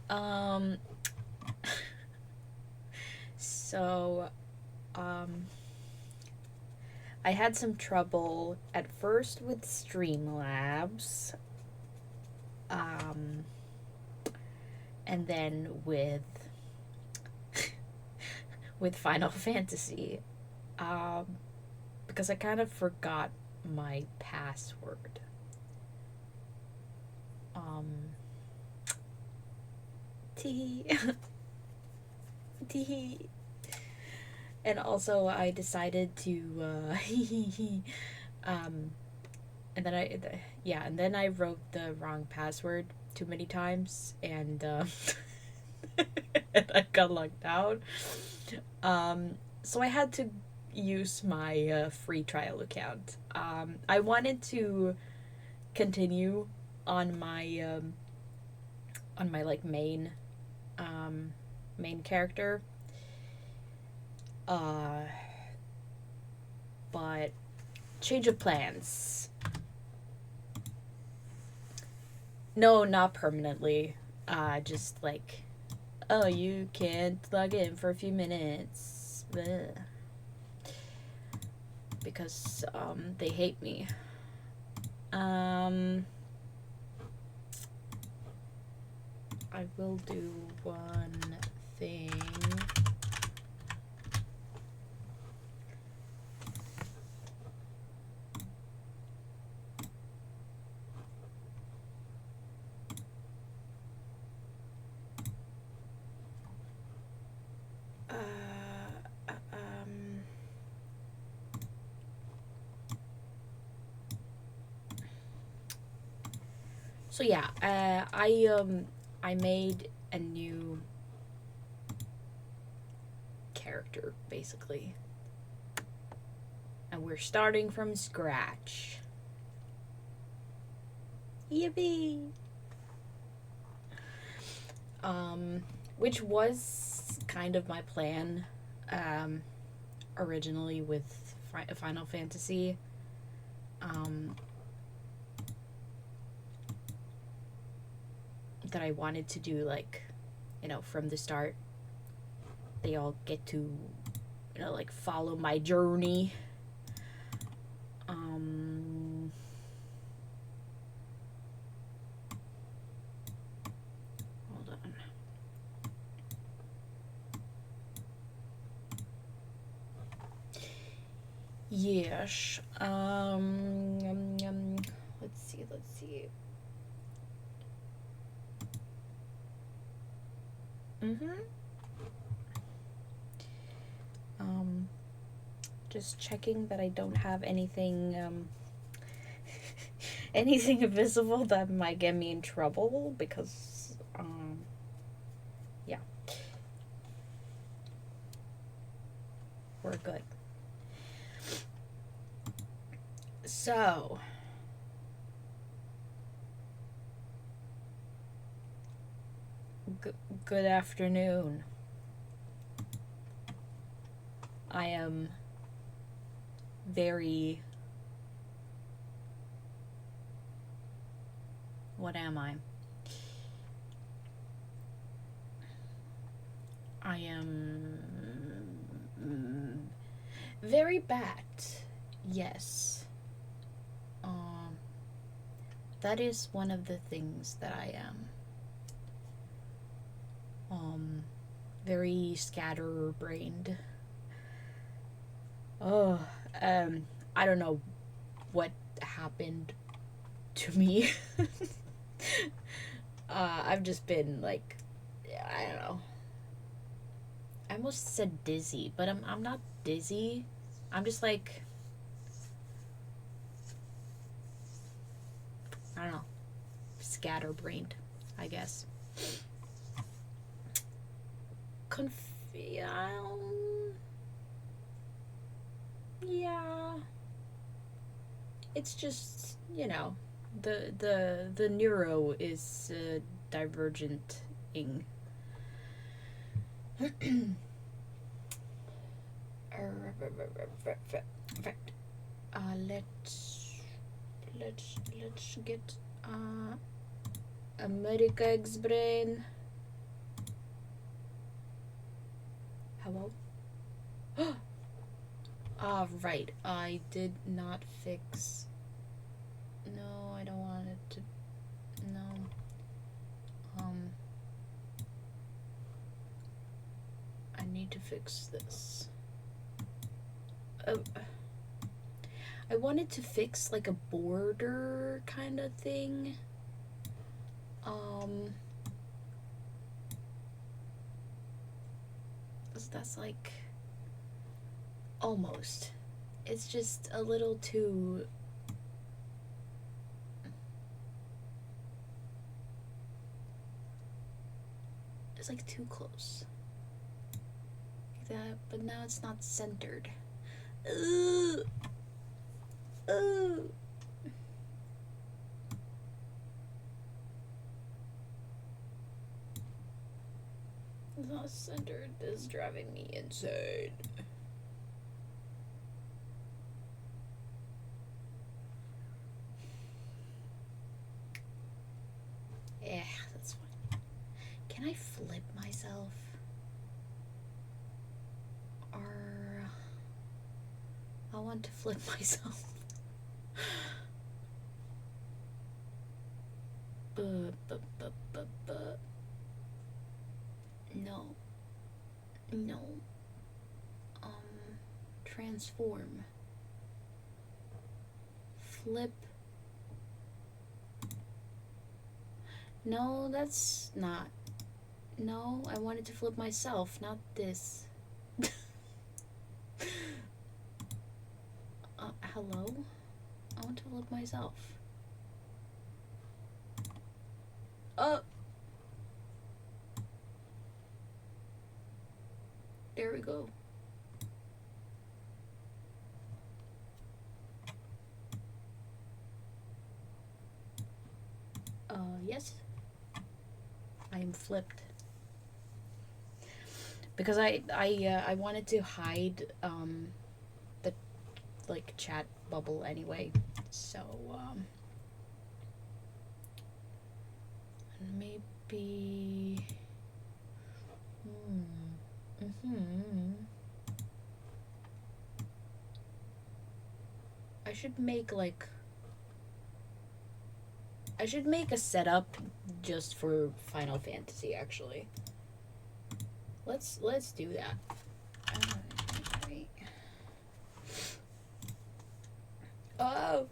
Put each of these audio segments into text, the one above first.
Um, so, um, I had some trouble at first with Streamlabs, um, and then with Final Fantasy, um, because I kind of forgot my password. Um, tee tee. And also, I decided to, um, and then and then I wrote the wrong password too many times, and and I got locked out. So I had to use my free trial account. I wanted to continue on my like um, main character, uh, but change of plans. No, not permanently. Just like, oh, you can't log in for a few minutes. Bleh. Because they hate me. Um, I will do one thing. Um, so yeah, I made a new character basically, and we're starting from scratch. Yippee! Um, which was kind of my plan, um, originally with Final Fantasy. Um, that I wanted to do like, from the start. They all get to, like follow my journey. Um, hold on. Yes. Let's see. Let's see. Mhm. Um, just checking that I don't have anything anything visible that might get me in trouble because yeah, we're good. So, g- good afternoon. I am very. What am I? I am very bad. Yes. Um, that is one of the things that I am. Very scatterbrained. Oh, I don't know what happened to me. I've just been like, I don't know. I almost said dizzy, but I'm not dizzy. I'm just like, I don't know, scatterbrained, I guess. Yeah. It's just, the neuro is divergenting. Let's get America X brain. Hello? Ah, right. I did not fix... No, I don't want it to... No. I need to fix this. I wanted to fix like a border kind of thing. That's like almost. It's just a little too. It's like too close. Like that, but now it's not centered. Ooh. Ooh. It's not centered. This is driving me insane. Yeah, that's fine. Can I flip myself? Or I want to flip myself. No. No. Transform. Flip. No, that's not. No, I wanted to flip myself, not this. Hello? I want to flip myself. There we go. Yes. I am flipped. Because I wanted to hide the like chat bubble anyway. So maybe I should make like I should make a setup just for Final Fantasy actually. Let's do that. Right. Oh.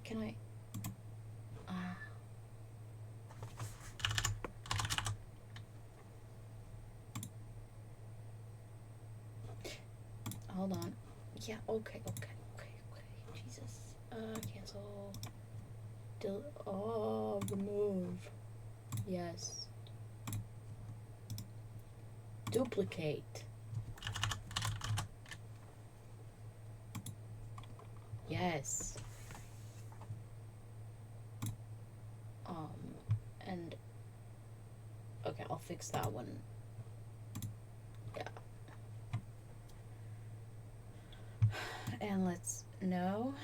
Can I? Hold on. Yeah. Okay. Jesus. Cancel. Remove. Yes. Duplicate. Yes. And okay, I'll fix that one. Yeah. And no,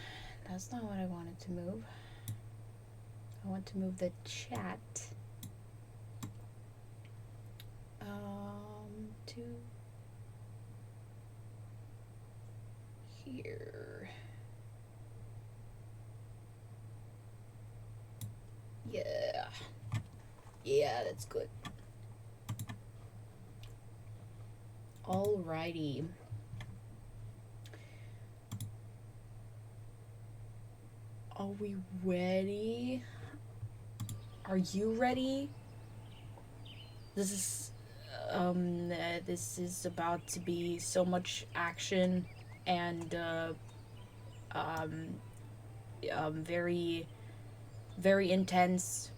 that's not what I wanted to move. I want to move the chat. To here. Yeah, that's good. Alrighty. Are we ready? Are you ready? This is about to be so much action and very, very intense.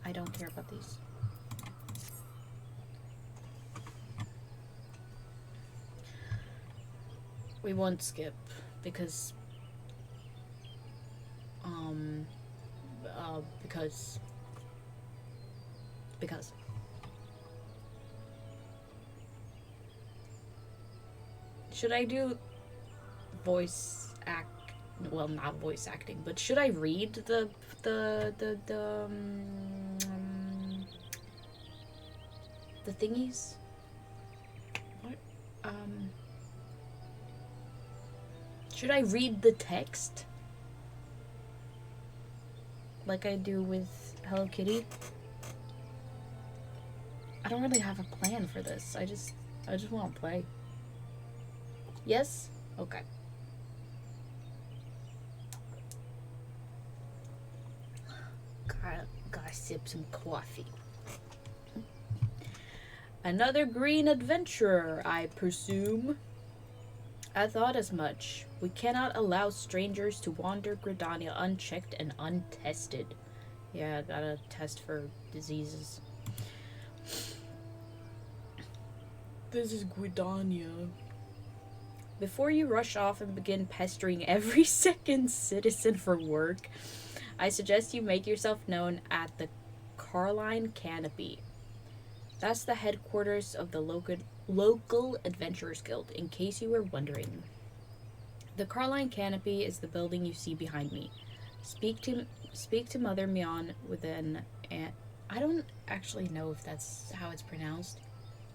I don't care about these. We won't skip because should I do voice act well, not voice acting, but should I read the thingies? What? Should I read the text? Like I do with Hello Kitty? I don't really have a plan for this. I just want to play. Yes? Okay. Gotta sip some coffee. Another green adventurer, I presume. I thought as much. We cannot allow strangers to wander Gridania unchecked and untested. Yeah, I gotta test for diseases. This is Gridania. Before you rush off and begin pestering every second citizen for work, I suggest you make yourself known at the Carline Canopy. That's the headquarters of the local Adventurers Guild, in case you were wondering. The Carline Canopy is the building you see behind me. Speak to Mother Mion with an... I don't actually know if that's how it's pronounced.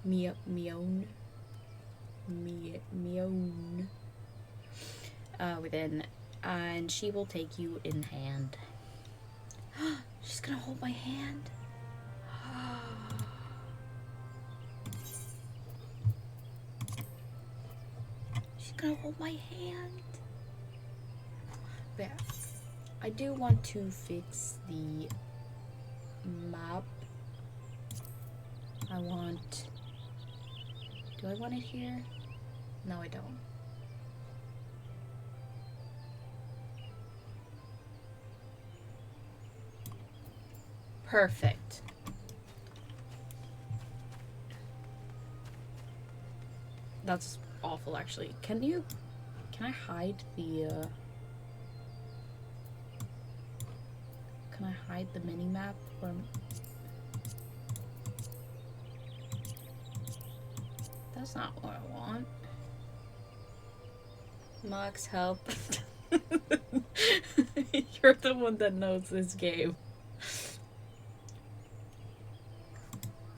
Mion. Within, and she will take you in hand. She's gonna hold my hand. She's gonna hold my hand. But yeah, I do want to fix the map. Do I want it here? No, I don't. Perfect. That's awful, actually. Can I hide the, can I hide the mini-map? Or... That's not what I want. Max, help. You're the one that knows this game.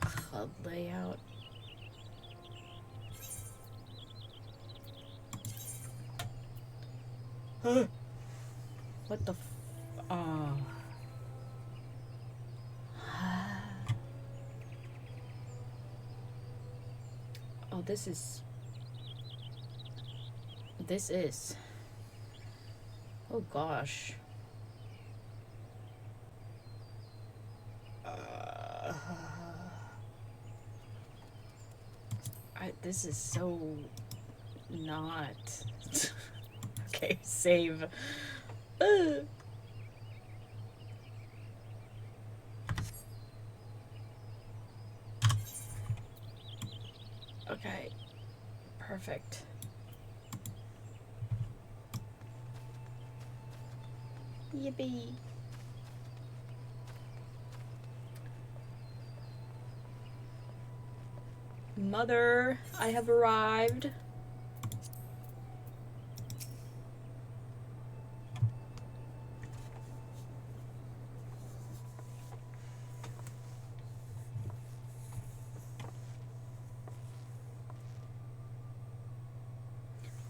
HUD layout. What the oh. Oh, this is... Oh gosh. This is so not... Okay, save. Okay, perfect. Yippee. Mother, I have arrived.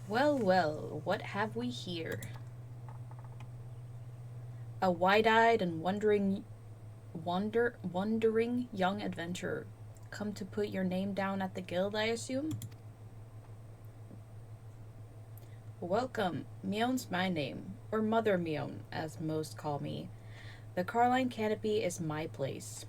Well, well, what have we here? A wide-eyed and wondering young adventurer. Come to put your name down at the guild, I assume? Welcome. Mion's my name, or Mother Mion, as most call me. The Carline Canopy is my place.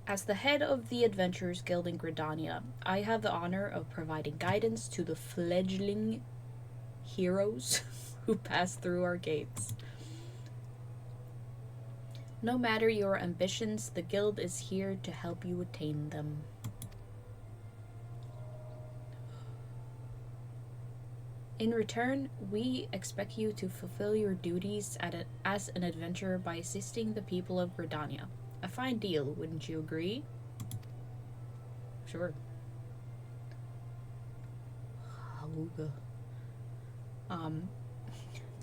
As the head of the Adventurers Guild in Gridania, I have the honor of providing guidance to the fledgling heroes who pass through our gates. No matter your ambitions, the guild is here to help you attain them. In return, we expect you to fulfill your duties as an adventurer by assisting the people of Gridania. A fine deal, wouldn't you agree? Sure. Awooga. Um,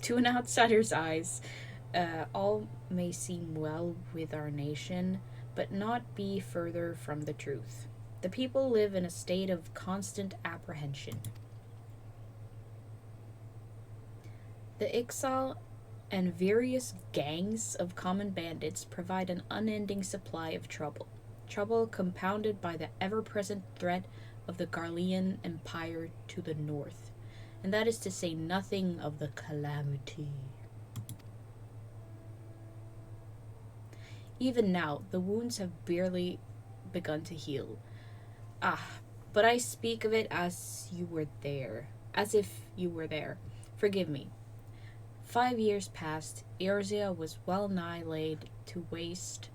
to an outsider's eyes, all may seem well with our nation, but not be further from the truth. The people live in a state of constant apprehension. The exile and various gangs of common bandits provide an unending supply of trouble. Trouble compounded by the ever present threat of the Garlean Empire to the north, and that is to say nothing of the calamity. Even now, the wounds have barely begun to heal. But I speak of it as you were there, as if you were there. Forgive me. 5 years passed, Eorzea was well nigh laid to waste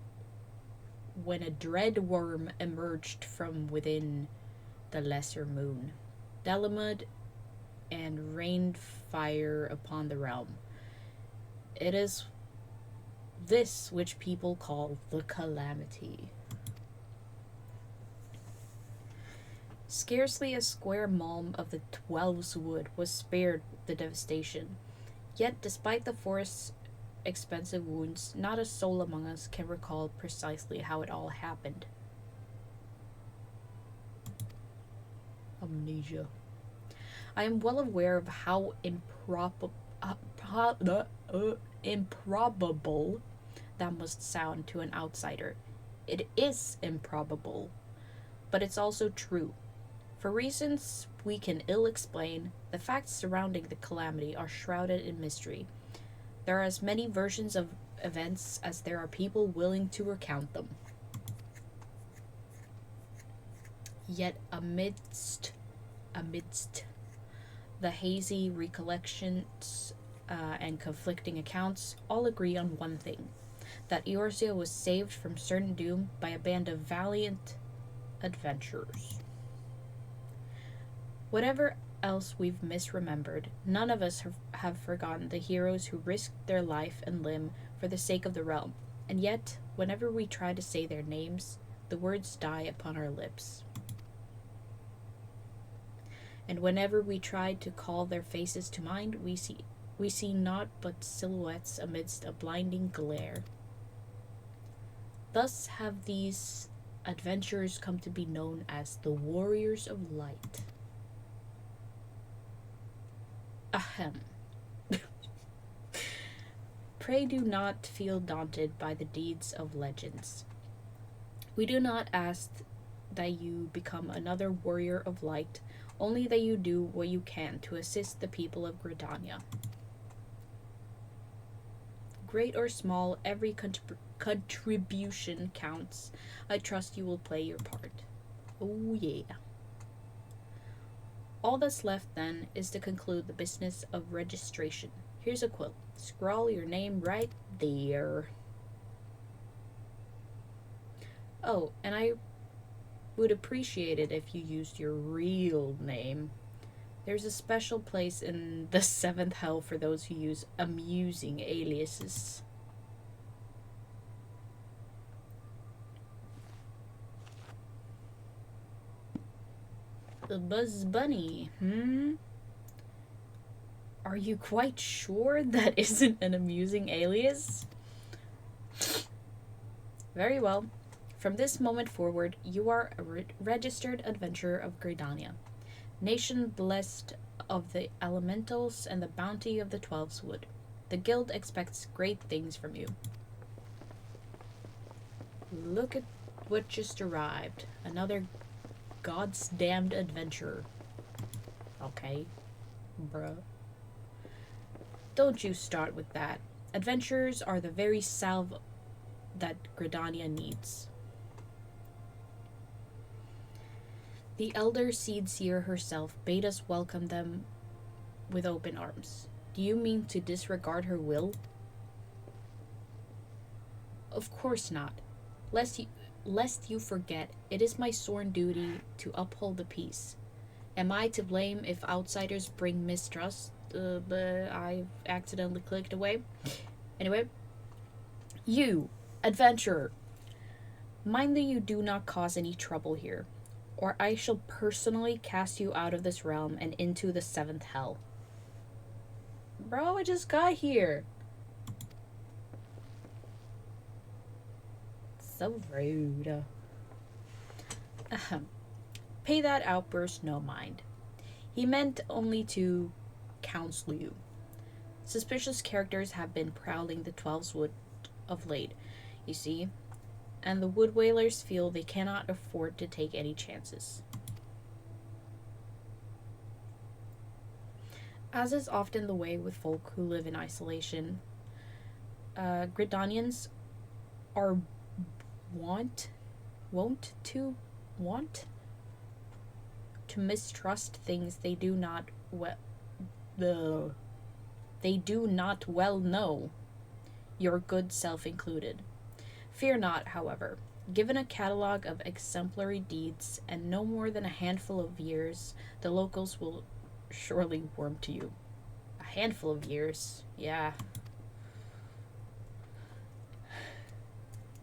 when a dread worm emerged from within the lesser moon, Delamud, and rained fire upon the realm. It is this which people call the calamity. Scarcely a square malm of the Twelve's wood was spared the devastation. Yet, despite the forest's expensive wounds, not a soul among us can recall precisely how it all happened. Amnesia. I am well aware of how improbable that must sound to an outsider. It is improbable, but it's also true. For reasons we can ill explain, the facts surrounding the calamity are shrouded in mystery. There are as many versions of events as there are people willing to recount them. Yet amidst the hazy recollections and conflicting accounts, all agree on one thing: that Eorzea was saved from certain doom by a band of valiant adventurers. Whatever else we've misremembered, none of us have forgotten the heroes who risked their life and limb for the sake of the realm, and yet, whenever we try to say their names, the words die upon our lips. And whenever we try to call their faces to mind, we see naught but silhouettes amidst a blinding glare. Thus have these adventurers come to be known as the Warriors of Light. Ahem. Pray do not feel daunted by the deeds of legends. We do not ask that you become another warrior of light, only that you do what you can to assist the people of Gridania. Great or small, every contribution counts. I trust you will play your part. Oh yeah. All that's left, then, is to conclude the business of registration. Here's a quill. Scrawl your name right there. Oh, and I would appreciate it if you used your real name. There's a special place in the 7th hell for those who use amusing aliases. The Buzz Bunny, Are you quite sure that isn't an amusing alias? Very well. From this moment forward, you are a registered adventurer of Gridania, nation blessed of the elementals and the bounty of the Twelve's Wood. The guild expects great things from you. Look at what just arrived. Another God's damned adventurer. Okay, bruh. Don't you start with that. Adventurers are the very salve that Gridania needs. The elder Seed Seer herself bade us welcome them with open arms. Do you mean to disregard her will? Of course not. Lest you forget, it is my sworn duty to uphold the peace. Am I to blame if outsiders bring mistrust? But I've accidentally clicked away. Anyway, you, adventurer, mind that you do not cause any trouble here, or I shall personally cast you out of this realm and into the 7th hell. Bro, I just got here. So rude. Ahem. Pay that outburst no mind. He meant only to counsel you. Suspicious characters have been prowling the Twelve's Wood of late, you see, and the Wood Whalers feel they cannot afford to take any chances. As is often the way with folk who live in isolation, Gridanians are wont wont to want to mistrust things the they do not well know, your good self included. Fear not, however. Given a catalogue of exemplary deeds and no more than a handful of years, the locals will surely warm to you. A handful of years, yeah.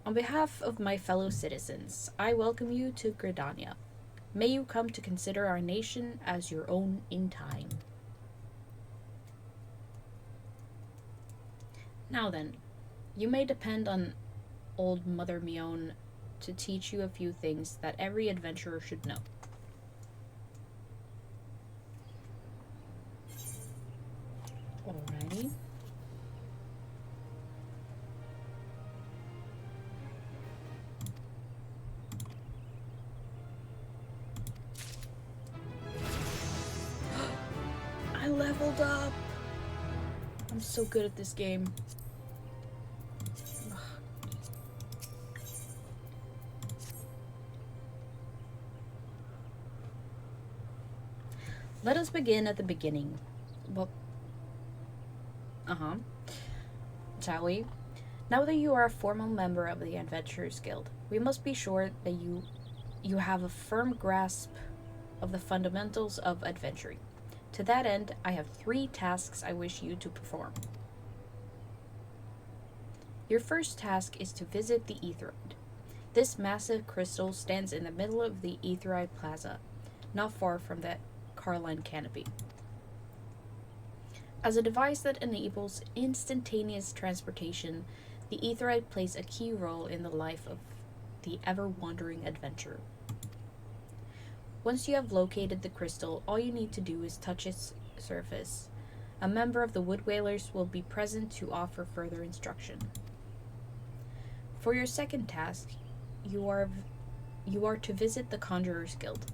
On behalf of my fellow citizens, I welcome you to Gridania. May you come to consider our nation as your own in time. Now then, you may depend on old Mother Mion to teach you a few things that every adventurer should know. Alrighty. I leveled up! I'm so good at this game. Let us begin at the beginning. Well, shall we? Now that you are a formal member of the Adventurers Guild, we must be sure that you have a firm grasp of the fundamentals of adventuring. To that end, I have 3 tasks I wish you to perform. Your first task is to visit the Aetheroid. This massive crystal stands in the middle of the Aetheroid Plaza, not far from the Carline Canopy. As a device that enables instantaneous transportation, the Aetheroid plays a key role in the life of the ever-wandering adventurer. Once you have located the crystal, all you need to do is touch its surface. A member of the Wood Whalers will be present to offer further instruction. For your second task, you are to visit the Conjurer's Guild.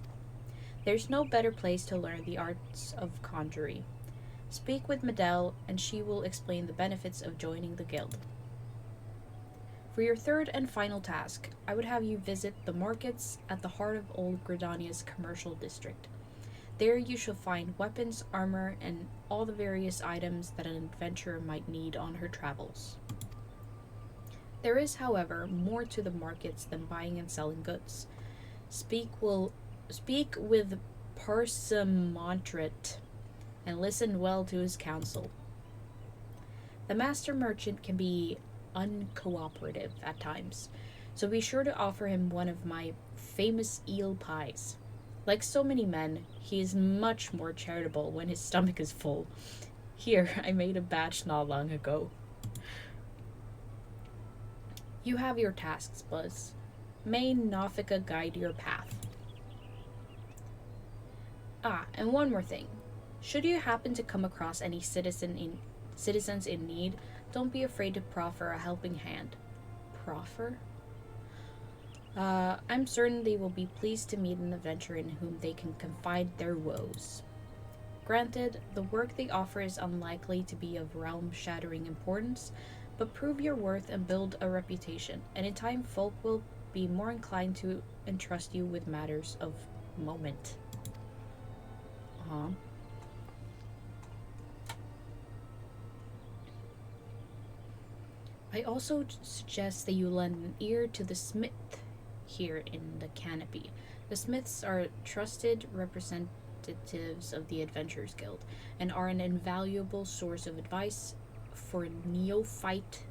There's no better place to learn the arts of conjuring. Speak with Medell, and she will explain the benefits of joining the guild. For your third and final task, I would have you visit the markets at the heart of Old Gridania's commercial district. There you shall find weapons, armor, and all the various items that an adventurer might need on her travels. There is, however, more to the markets than buying and selling goods. Speak with Parsamontret and listen well to his counsel. The master merchant can be uncooperative at times, so be sure to offer him one of my famous eel pies. Like so many men, he is much more charitable when his stomach is full. Here, I made a batch not long ago. You have your tasks, Buzz. May Nafika guide your path. And one more thing. Should you happen to come across any citizens in need, don't be afraid to proffer a helping hand. Proffer? I'm certain they will be pleased to meet an adventurer in whom they can confide their woes. Granted, the work they offer is unlikely to be of realm-shattering importance, but prove your worth and build a reputation, and in time folk will be more inclined to entrust you with matters of moment. I also suggest that you lend an ear to the smith here in the canopy. The smiths are trusted representatives of the Adventurers Guild and are an invaluable source of advice for neophyte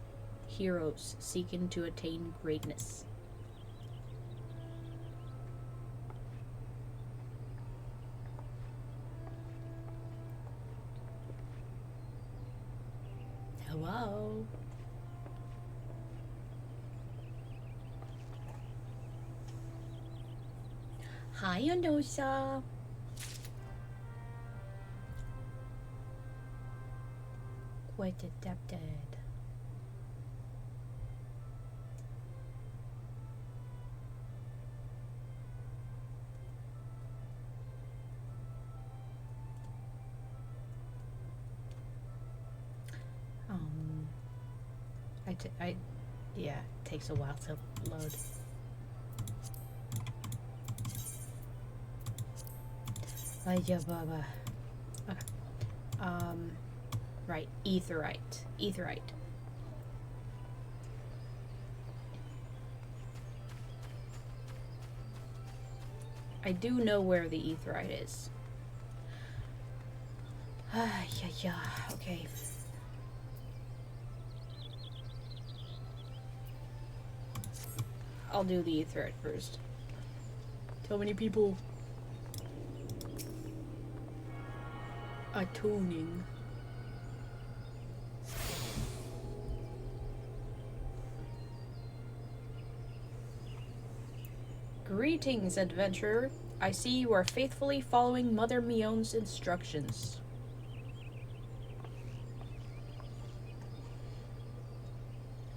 heroes seeking to attain greatness. Wow. Hi, Anosa. Quite adapted. Yeah, it takes a while to load. Okay. Right, etherite. I do know where the etherite is. Yeah, okay. I'll do the etherite first. So many people are tuning. Greetings, adventurer. I see you are faithfully following Mother Mion's instructions.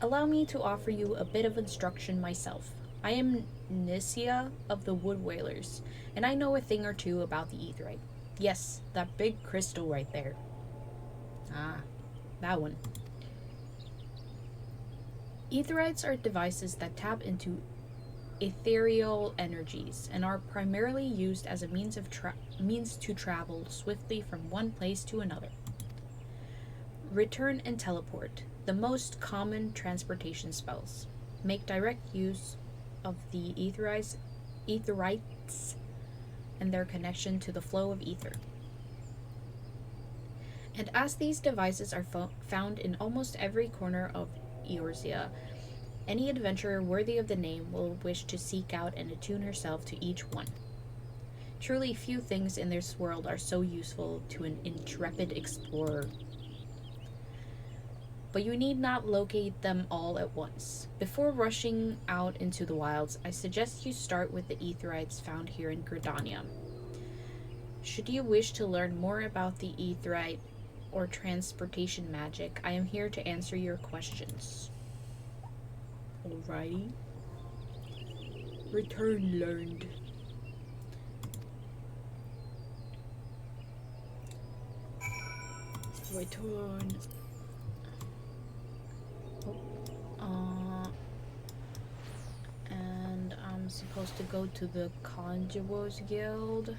Allow me to offer you a bit of instruction myself. I am Nisia of the Wood Whalers, and I know a thing or two about the etherite. Yes, that big crystal right there. Ah, that one. Etherites are devices that tap into ethereal energies and are primarily used as a means to travel swiftly from one place to another. Return and teleport, the most common transportation spells, make direct use of the etherites and their connection to the flow of ether. And as these devices are found in almost every corner of Eorzea, any adventurer worthy of the name will wish to seek out and attune herself to each one. Truly few things in this world are so useful to an intrepid explorer. But you need not locate them all at once. Before rushing out into the wilds, I suggest you start with the etherites found here in Gridania. Should you wish to learn more about the etherite or transportation magic, I am here to answer your questions. Alrighty. Return learned. Return. And I'm supposed to go to the Conjurers Guild.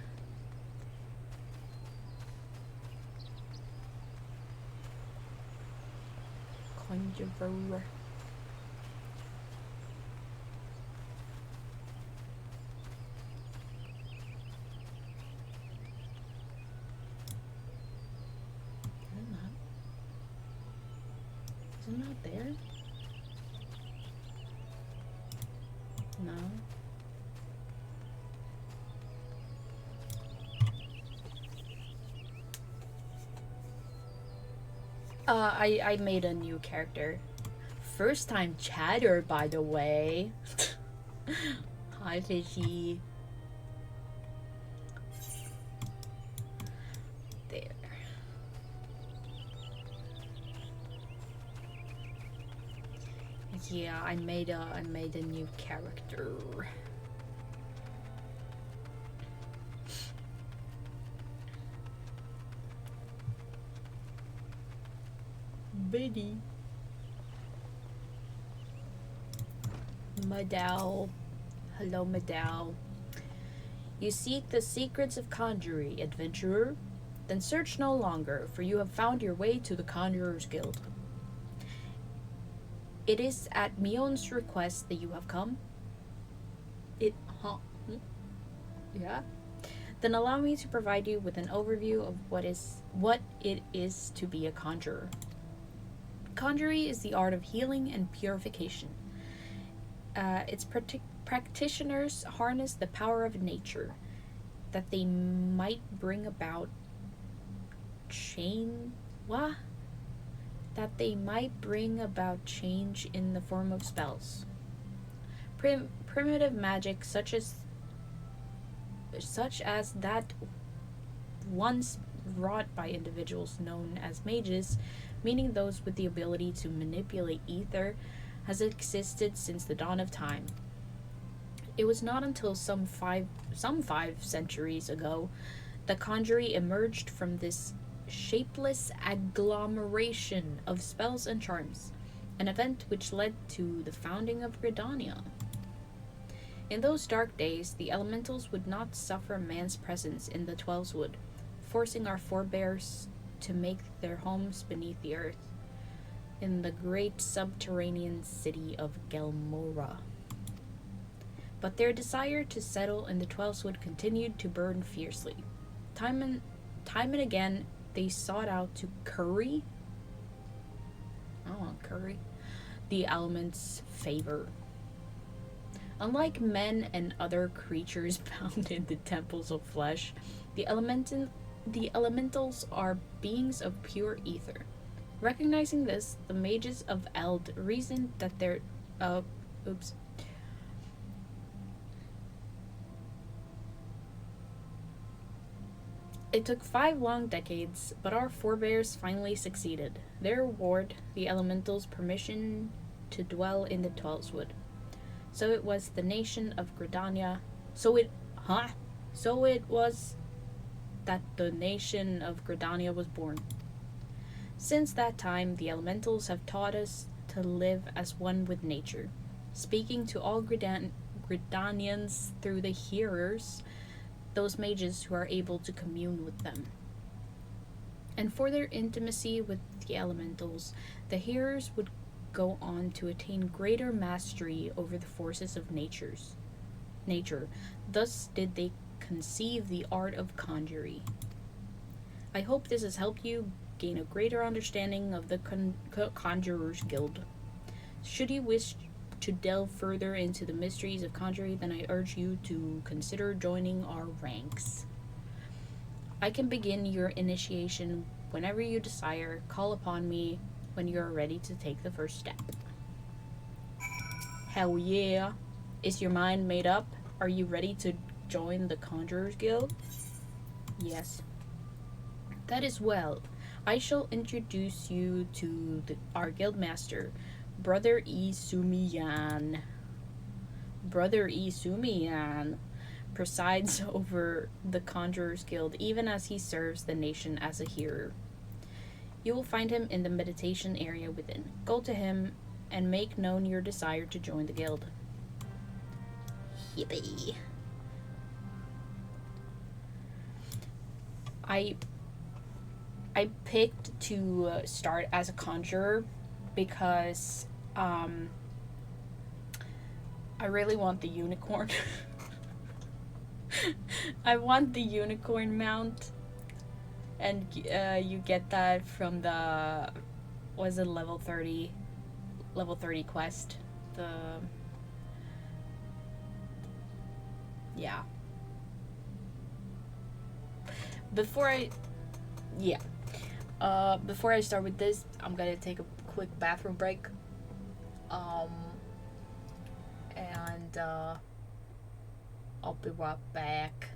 Conjurer. Is it not there? No. I made a new character. First time chatter, by the way. Hi, Fishy. There. Yeah, I made a new character. Betty. Madal. Hello, Madal. You seek the secrets of conjury, adventurer? Then search no longer, for you have found your way to the Conjurers Guild. It is at Mion's request that you have come? Yeah? Then allow me to provide you with an overview of what it is to be a conjurer. Conjury is the art of healing and purification. Its practitioners harness the power of nature that they might bring about that they might bring about change in the form of spells. Primitive magic such as that once wrought by individuals known as mages, meaning those with the ability to manipulate ether, has existed since the dawn of time. It was not until some five centuries ago that conjuring emerged from this shapeless agglomeration of spells and charms, an event which led to the founding of Gridania. In those dark days, the elementals would not suffer man's presence in the Twelves Wood, forcing our forebears to make their homes beneath the earth, in the great subterranean city of Gelmora. But their desire to settle in the Twelves Wood continued to burn fiercely. Time and again, they sought out to curry. I don't want curry. The elements' favor. Unlike men and other creatures bound in the temples of flesh, the elementals are beings of pure ether. Recognizing this, the mages of Eld reasoned that their oops. It took 5 long decades, but our forebears finally succeeded. Their reward, the elementals' permission to dwell in the Twelveswood. So it was the nation of Gridania. So it was that the nation of Gridania was born. Since that time, the elementals have taught us to live as one with nature, speaking to all Gridanians through the hearers, those mages who are able to commune with them. And for their intimacy with the elementals, the hearers would go on to attain greater mastery over the forces of nature. Thus did they conceive the art of conjuring. I hope this has helped you gain a greater understanding of the Conjurers Guild. Should you wish to delve further into the mysteries of conjuring, then I urge you to consider joining our ranks. I can begin your initiation whenever you desire. Call upon me when you are ready to take the first step. Hell yeah! Is your mind made up? Are you ready to join the Conjurers Guild? Yes. That is well. I shall introduce you to our guildmaster, Brother Isumiyan. Brother Isumiyan presides over the Conjurers Guild even as he serves the nation as a hearer. You will find him in the meditation area within. Go to him and make known your desire to join the guild. Yippee. I picked to start as a conjurer because I really want the unicorn. I want the unicorn mount, and you get that from the level 30 quest. Yeah. Before I start with this, I'm gonna take a quick bathroom break. And I'll be right back.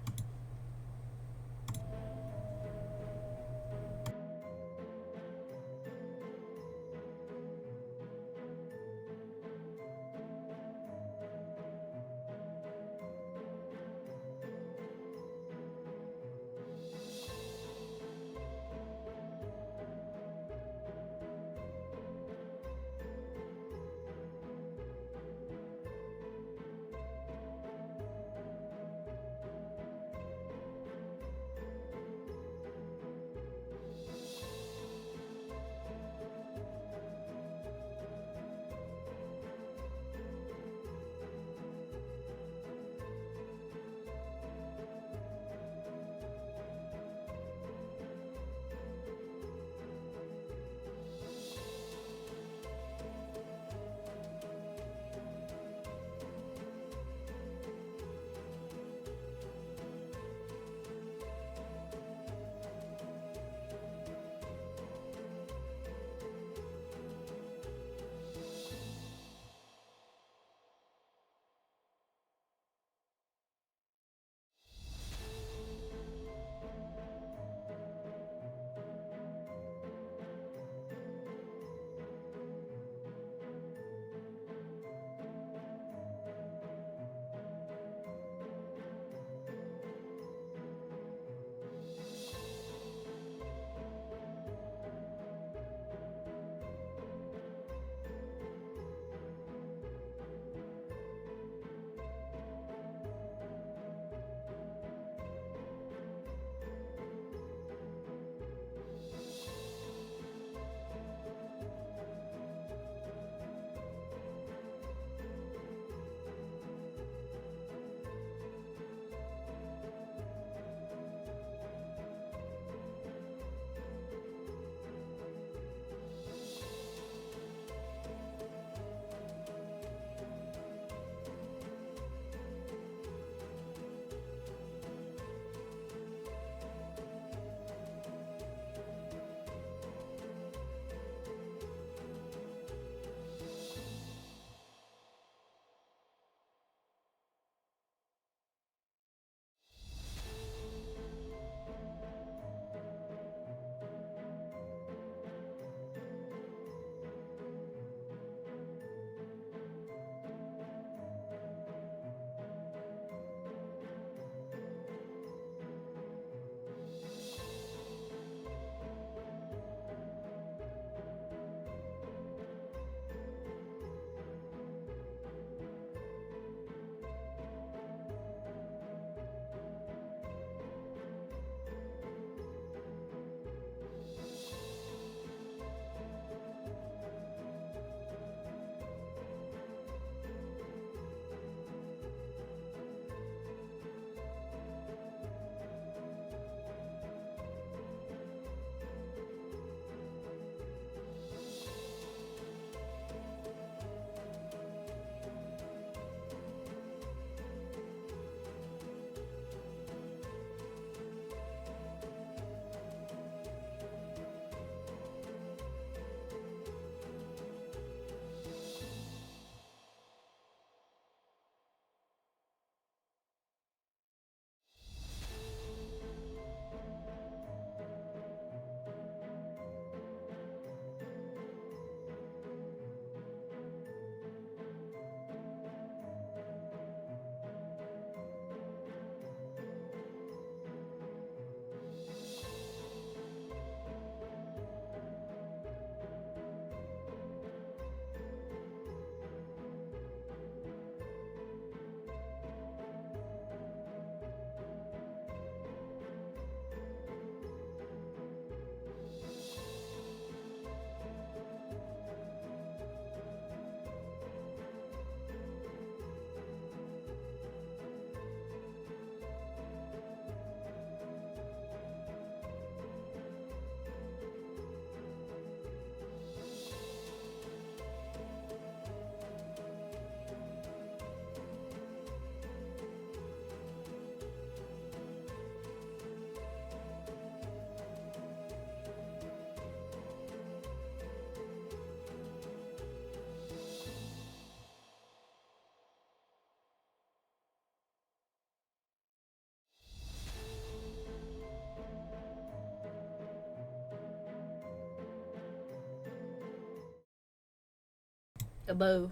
A bow.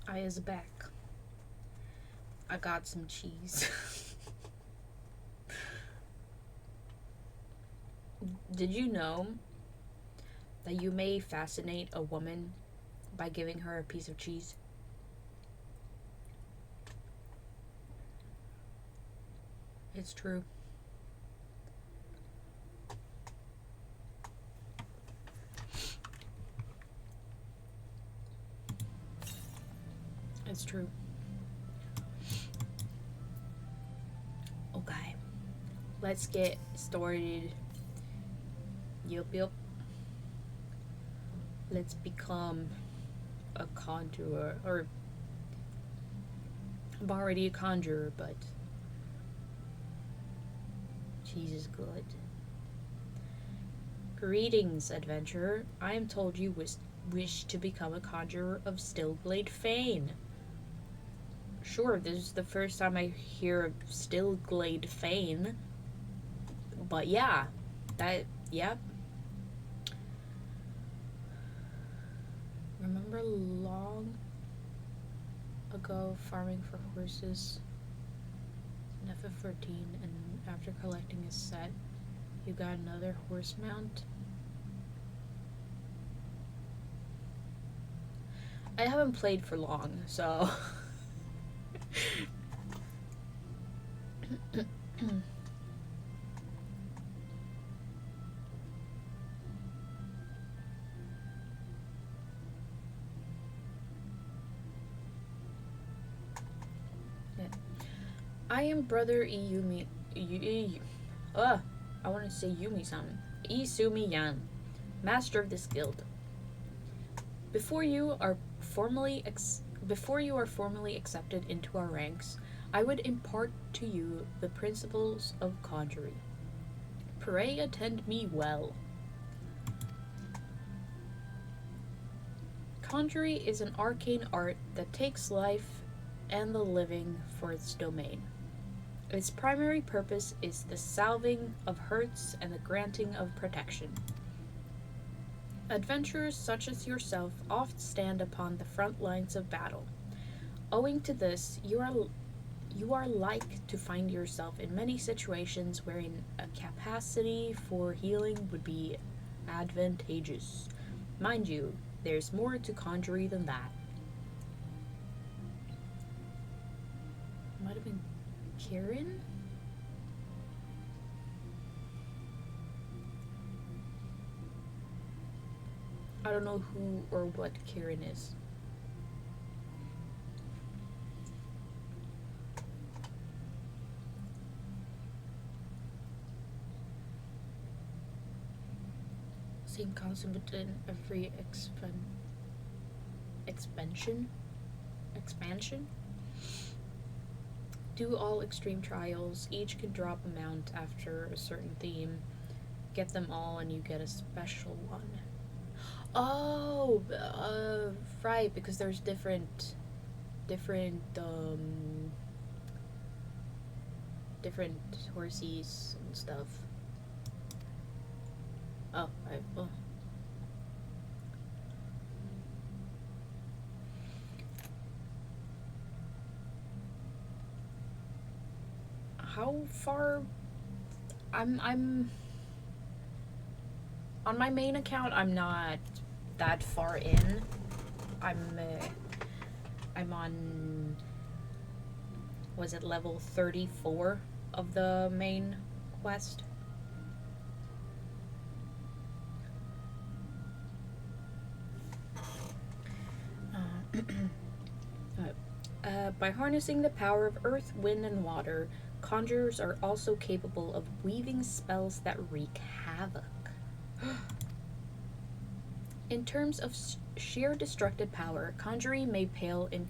I is back. I got some cheese. Did you know that you may fascinate a woman by giving her a piece of cheese? It's true. It's true. Okay. Let's get started. Yup. Let's become a conjurer. Or, I'm already a conjurer, but cheese is good. Greetings, adventurer. I am told you wish to become a conjurer of Stillglade fame. Sure, this is the first time I hear of Stillglade fame. But yeah, yep. Remember long ago farming for horses in FF14, and after collecting a set, you got another horse mount? I haven't played for long, so... I am Brother Iyumi. I want to say Yumi-san. Isumi-yan, master of this guild. Before you are formally accepted into our ranks, I would impart to you the principles of conjuring. Pray attend me well. Conjuring is an arcane art that takes life and the living for its domain. Its primary purpose is the salving of hurts and the granting of protection. Adventurers such as yourself oft stand upon the front lines of battle. Owing to this, you are like to find yourself in many situations wherein a capacity for healing would be advantageous. Mind you, there's more to conjuring than that. Might have been Kieran? I don't know who or what Kieran is. Same concept in every expansion? Do all extreme trials. Each can drop a mount after a certain theme. Get them all and you get a special one. Oh, right, because there's different horses and stuff. Oh, right. Oh. How far? I'm on my main account. I'm not that far in. I'm on, was it level 34 of the main quest? By harnessing the power of earth, wind, and water, conjurers are also capable of weaving spells that wreak havoc. In terms of sheer destructive power, conjuring may pale in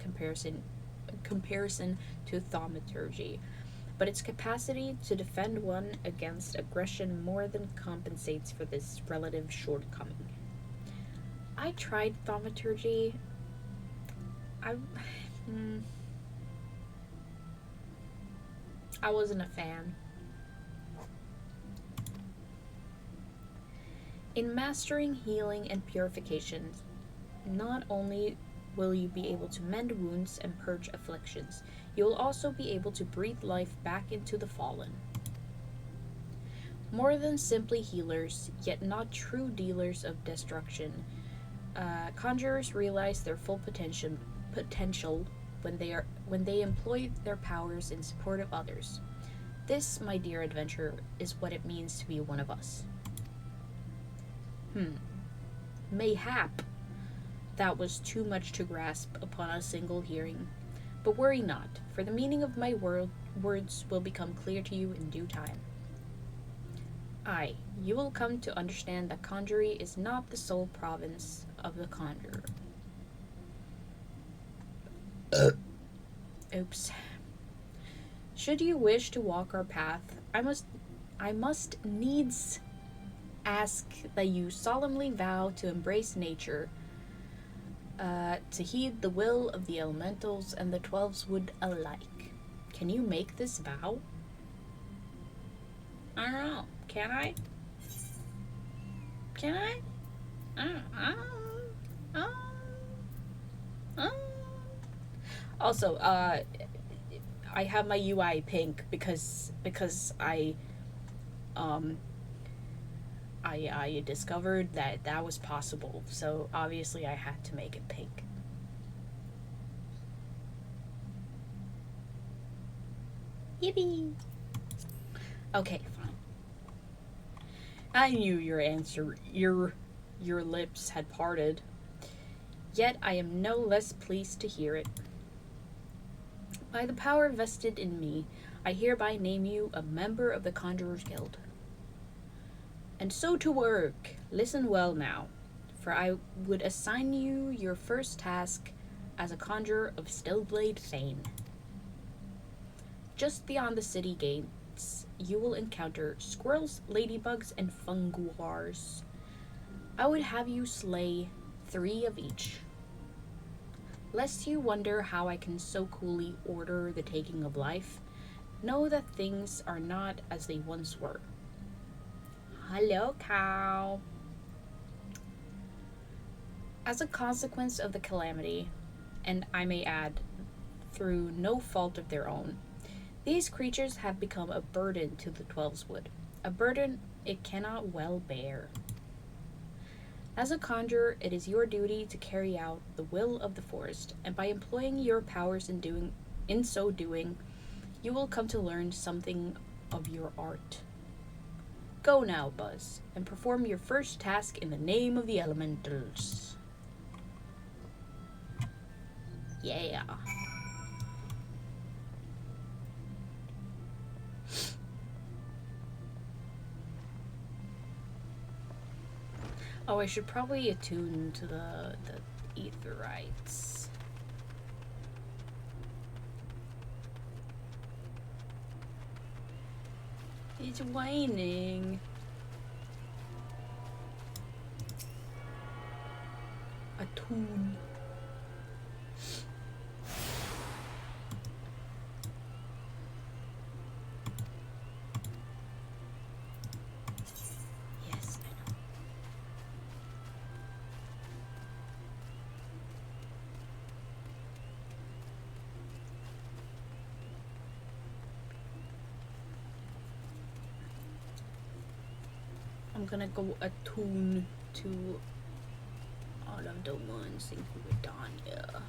comparison to thaumaturgy, but its capacity to defend one against aggression more than compensates for this relative shortcoming. I tried thaumaturgy. I wasn't a fan. In mastering healing and purification, not only will you be able to mend wounds and purge afflictions, you will also be able to breathe life back into the fallen. More than simply healers, yet not true dealers of destruction, conjurers realize their full potential when they employ their powers in support of others. This, my dear adventurer, is what it means to be one of us. Mayhap that was too much to grasp upon a single hearing. But worry not, for the meaning of my words will become clear to you in due time. Aye, you will come to understand that conjury is not the sole province of the conjurer. Oops. Should you wish to walk our path, I must needs ask that you solemnly vow to embrace nature, to heed the will of the elementals and the 12s wood alike. Can you make this vow? I don't know. Can I? Can I? Also, I have my UI pink because I discovered that was possible, so obviously I had to make it pink. Yippee! Okay, fine. I knew your lips had parted. Yet I am no less pleased to hear it. By the power vested in me, I hereby name you a member of the Conjurers Guild. And so to work. Listen well now, for I would assign you your first task as a conjurer of Stillblade fame. Just beyond the city gates, you will encounter squirrels, ladybugs, and funguars. I would have you slay 3 of each. Lest you wonder how I can so coolly order the taking of life, know that things are not as they once were. Hello, cow. As a consequence of the calamity, and I may add, through no fault of their own, these creatures have become a burden to the 12's wood, a burden it cannot well bear. As a conjurer, it is your duty to carry out the will of the forest, and by employing your powers in so doing, you will come to learn something of your art. Go now, Buzz, and perform your first task in the name of the elementals. Yeah. Oh, I should probably attune to the Aetherites. It's waning. Attune. Yes, I know. I'm gonna go attune to all of the ones in Guidania.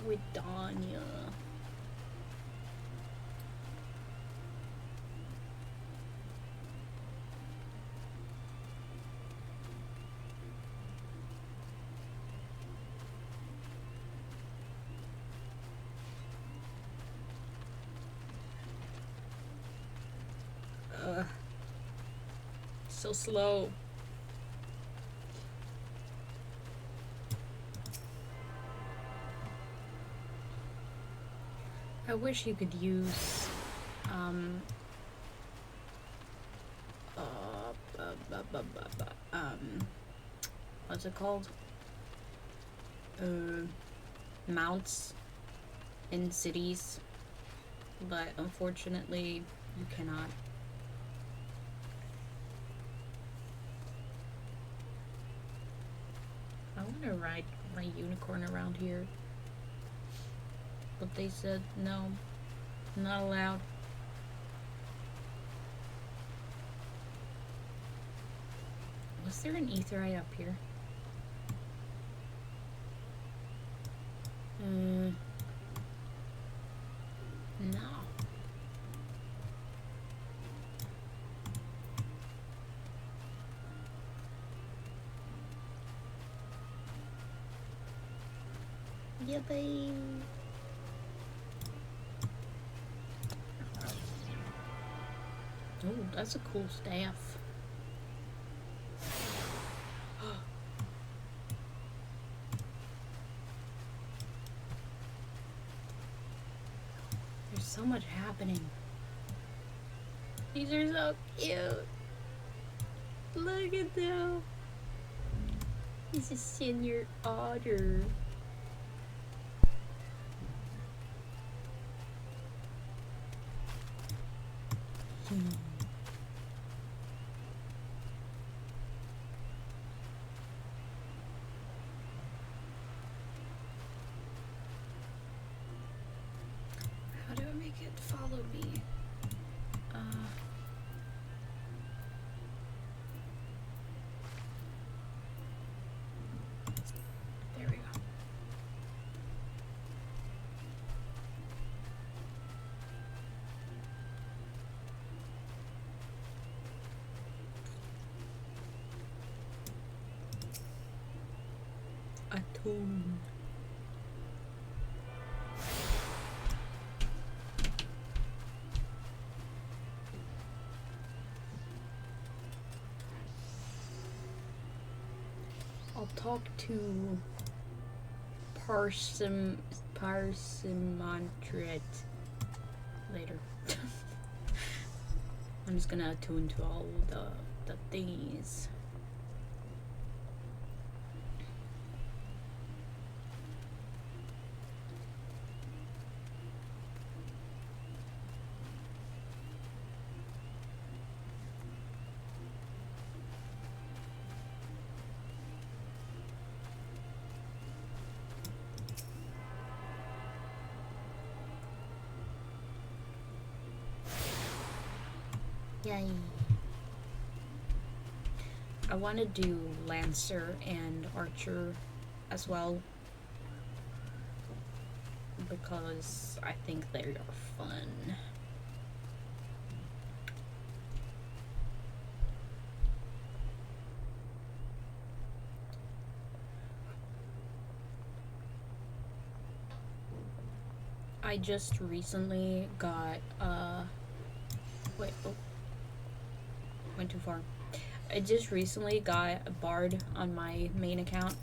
Guidania. So slow. I wish you could use what's it called? Mounts in cities, but unfortunately you cannot. want to ride my unicorn around here. But they said no, not allowed. Was there an ether eye up here? No. Yeah, babe. Oh, that's a cool staff. There's so much happening. These are so cute. Look at them. This is senior otter. How do I make it follow me? There we go. Attune. I'll talk to Parsimantret later. I'm just gonna attune to all the things. Yay. I want to do Lancer and Archer as well, because I think they are fun. I just recently got, wait, oh, went too far. I just recently got a bard on my main account.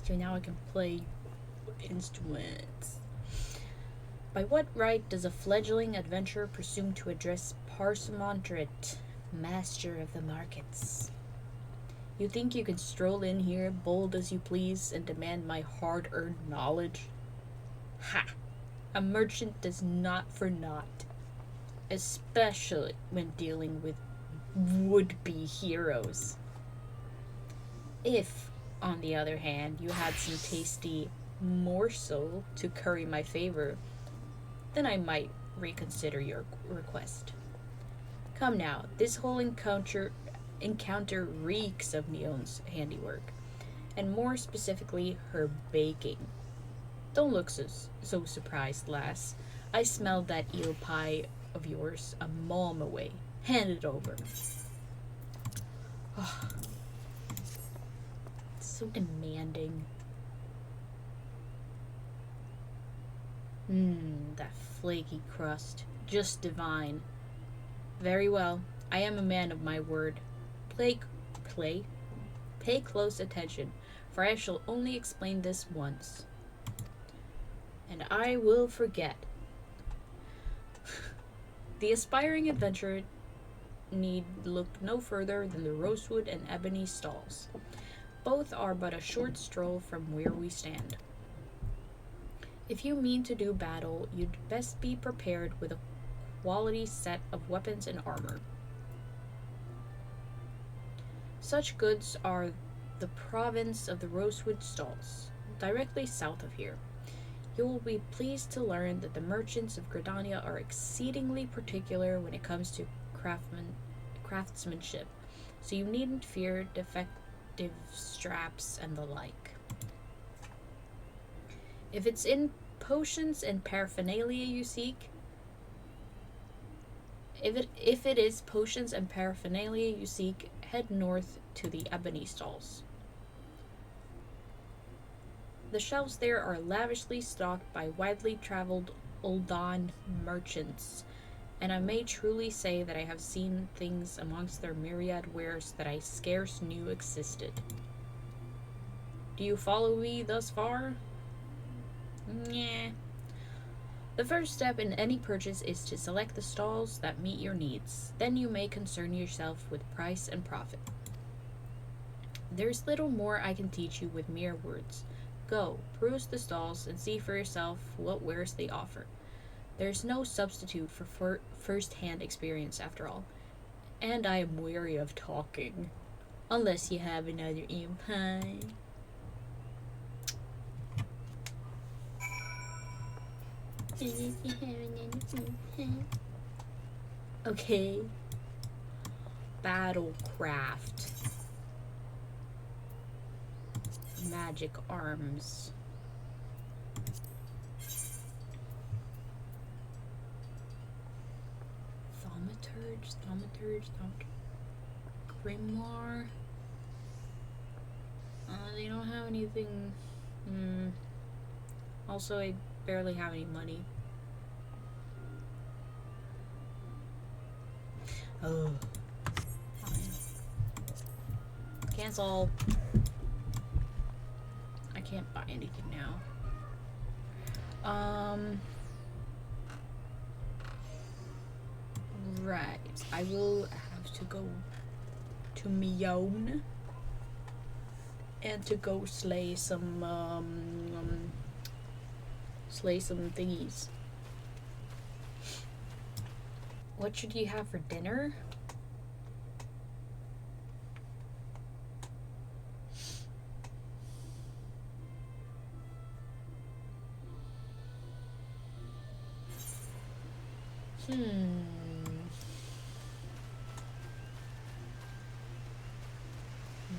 So now I can play instruments. By what right does a fledgling adventurer presume to address Parsimantret, master of the markets? You think you can stroll in here, bold as you please, and demand my hard-earned knowledge? Ha! A merchant does not for naught, especially when dealing with would-be heroes. If, on the other hand, you had some tasty morsel to curry my favor, then I might reconsider your request. Come now, this whole encounter reeks of Neon's handiwork, and more specifically, her baking. Don't look so surprised, lass. I smelled that eel pie of yours a mom away. Hand it over. Oh, it's so demanding. That flaky crust. Just divine. Very well. I am a man of my word. Pay close attention, for I shall only explain this once. And I will forget. The aspiring adventurer need look no further than the rosewood and ebony stalls. Both are but a short stroll from where we stand. If you mean to do battle, you'd best be prepared with a quality set of weapons and armor. Such goods are the province of the Rosewood Stalls, directly south of here. You will be pleased to learn that the merchants of Gridania are exceedingly particular when it comes to craftsmanship, so you needn't fear defective straps and the like. If it's in potions and paraphernalia you seek, if it is potions and paraphernalia you seek, head north to the ebony stalls. The shelves there are lavishly stocked by widely traveled Uldan merchants, and I may truly say that I have seen things amongst their myriad wares that I scarce knew existed. Do you follow me thus far? Yeah. The first step in any purchase is to select the stalls that meet your needs. Then you may concern yourself with price and profit. There's little more I can teach you with mere words. Go, peruse the stalls, and see for yourself what wares they offer. There's no substitute for first-hand experience, after all. And I am weary of talking. Unless you have another pie. Okay. Battlecraft. Magic arms. Thaumaturge. Grimoire. They don't have anything. Also, I barely have any money. Oh. Fine. Cancel. I can't buy anything now. Right. I will have to go to Mion and to go slay some thingies. What should you have for dinner?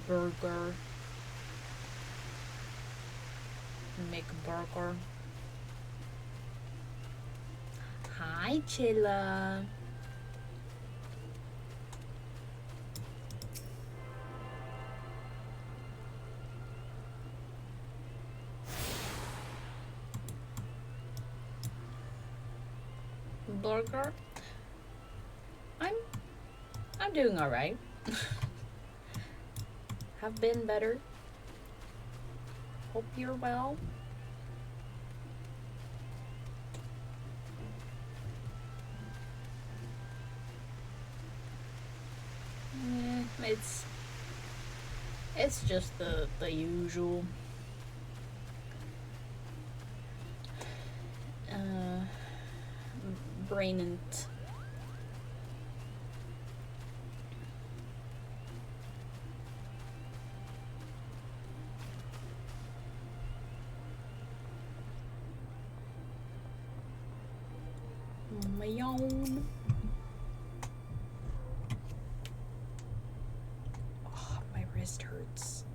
Burger. Make a burger. Hi, Chilla. Burger. I'm doing all right. Have been better. Hope you're well. It's just the usual. Brainant. My own. Oh, my wrist hurts.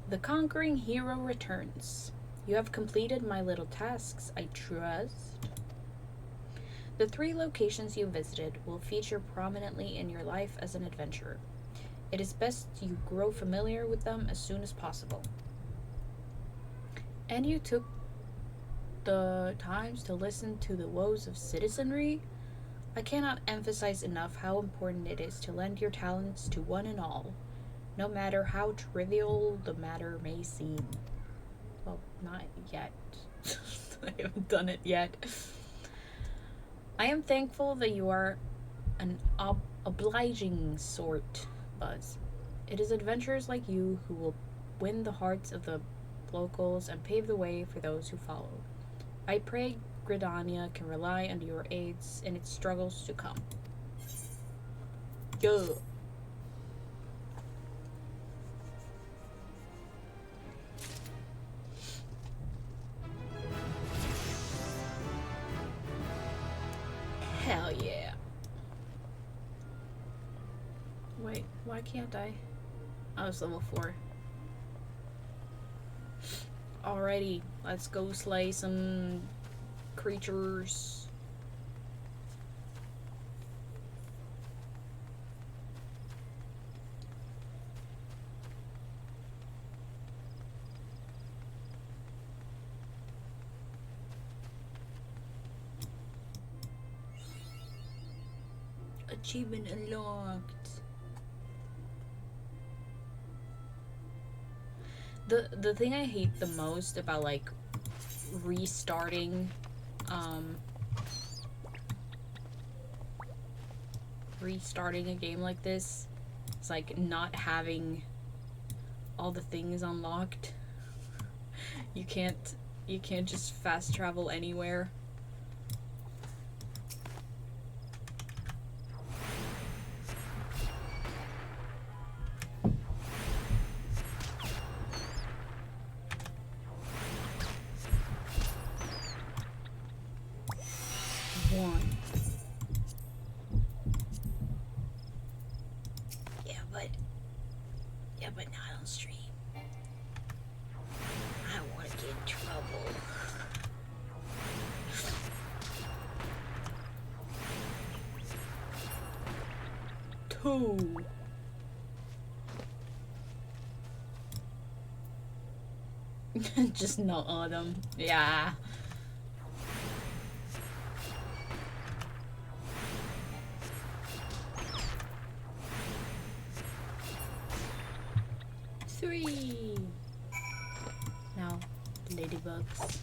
The conquering hero returns. You have completed my little tasks, I trust. The 3 locations you visited will feature prominently in your life as an adventurer. It is best you grow familiar with them as soon as possible. And you took the times to listen to the woes of citizenry? I cannot emphasize enough how important it is to lend your talents to one and all, no matter how trivial the matter may seem. Well, not yet. I haven't done it yet. I am thankful that you are an obliging sort, Buzz. It is adventurers like you who will win the hearts of the locals and pave the way for those who follow. I pray Gridania can rely on your aids in its struggles to come. go. Hell yeah. Wait, why can't I? Oh, it's level 4. Alrighty, let's go slay some creatures. Achievement unlocked. The thing I hate the most about like restarting restarting a game like this is like not having all the things unlocked. You can't just fast travel anywhere. But not on stream. I don't want to get in trouble. 2. Just no autumn. Yeah. Now, ladybugs.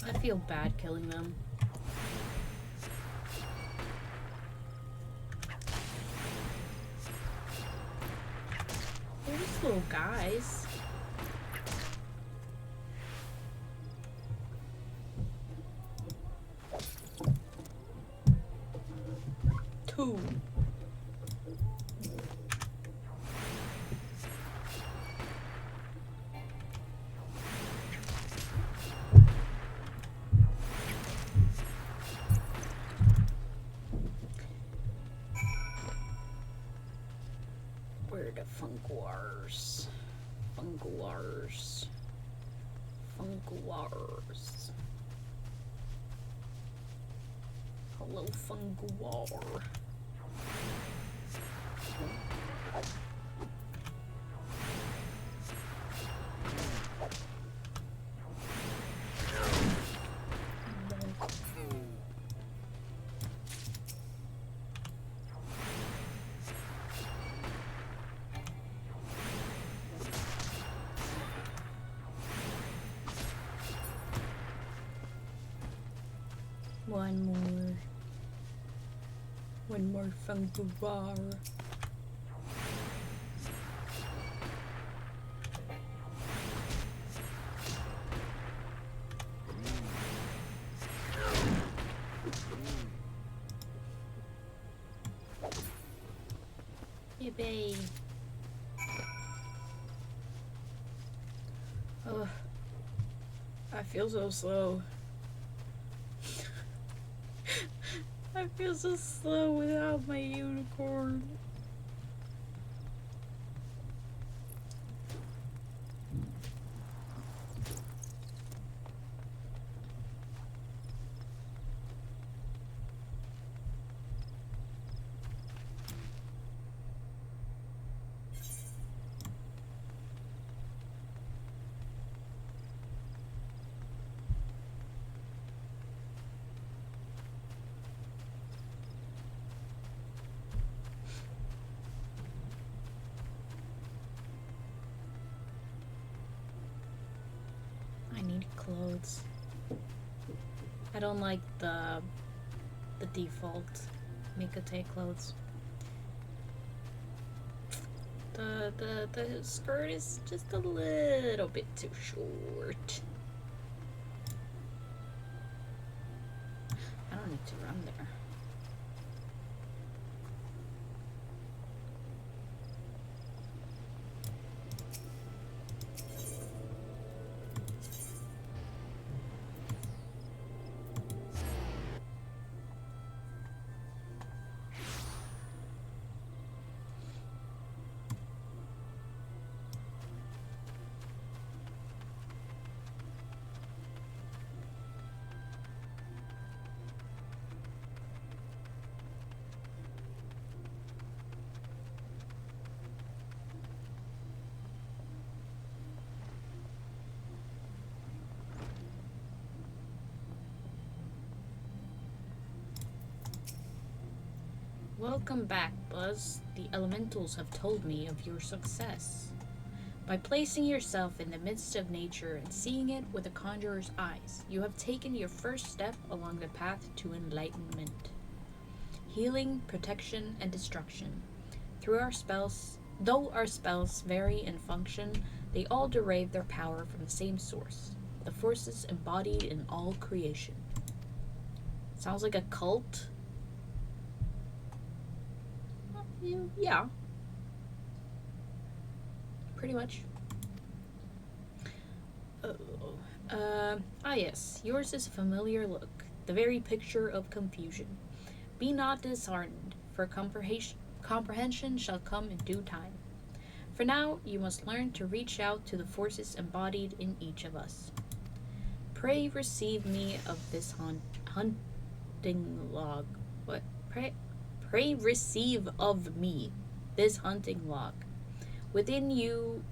I feel bad killing them. They're just little guys. Where the funguars? Funguars. Hello, funguar. One more funguar. Yippee. Ugh. I feel so slow. I feel so slow without my unicorn. Clothes. I don't like the default Mikate clothes. The skirt is just a little bit too short. I don't need to run there. Welcome back, Buzz. The elementals have told me of your success. By placing yourself in the midst of nature and seeing it with a conjurer's eyes, you have taken your first step along the path to enlightenment. Healing, protection, and destruction. Though our spells vary in function, they all derive their power from the same source, the forces embodied in all creation. Sounds like a cult. Yeah. Pretty much. Yes, yours is a familiar look, the very picture of confusion. Be not disheartened, for comprehension shall come in due time. For now, you must learn to reach out to the forces embodied in each of us. Pray receive me of this hunting log. What? Pray receive of me this hunting log. Within you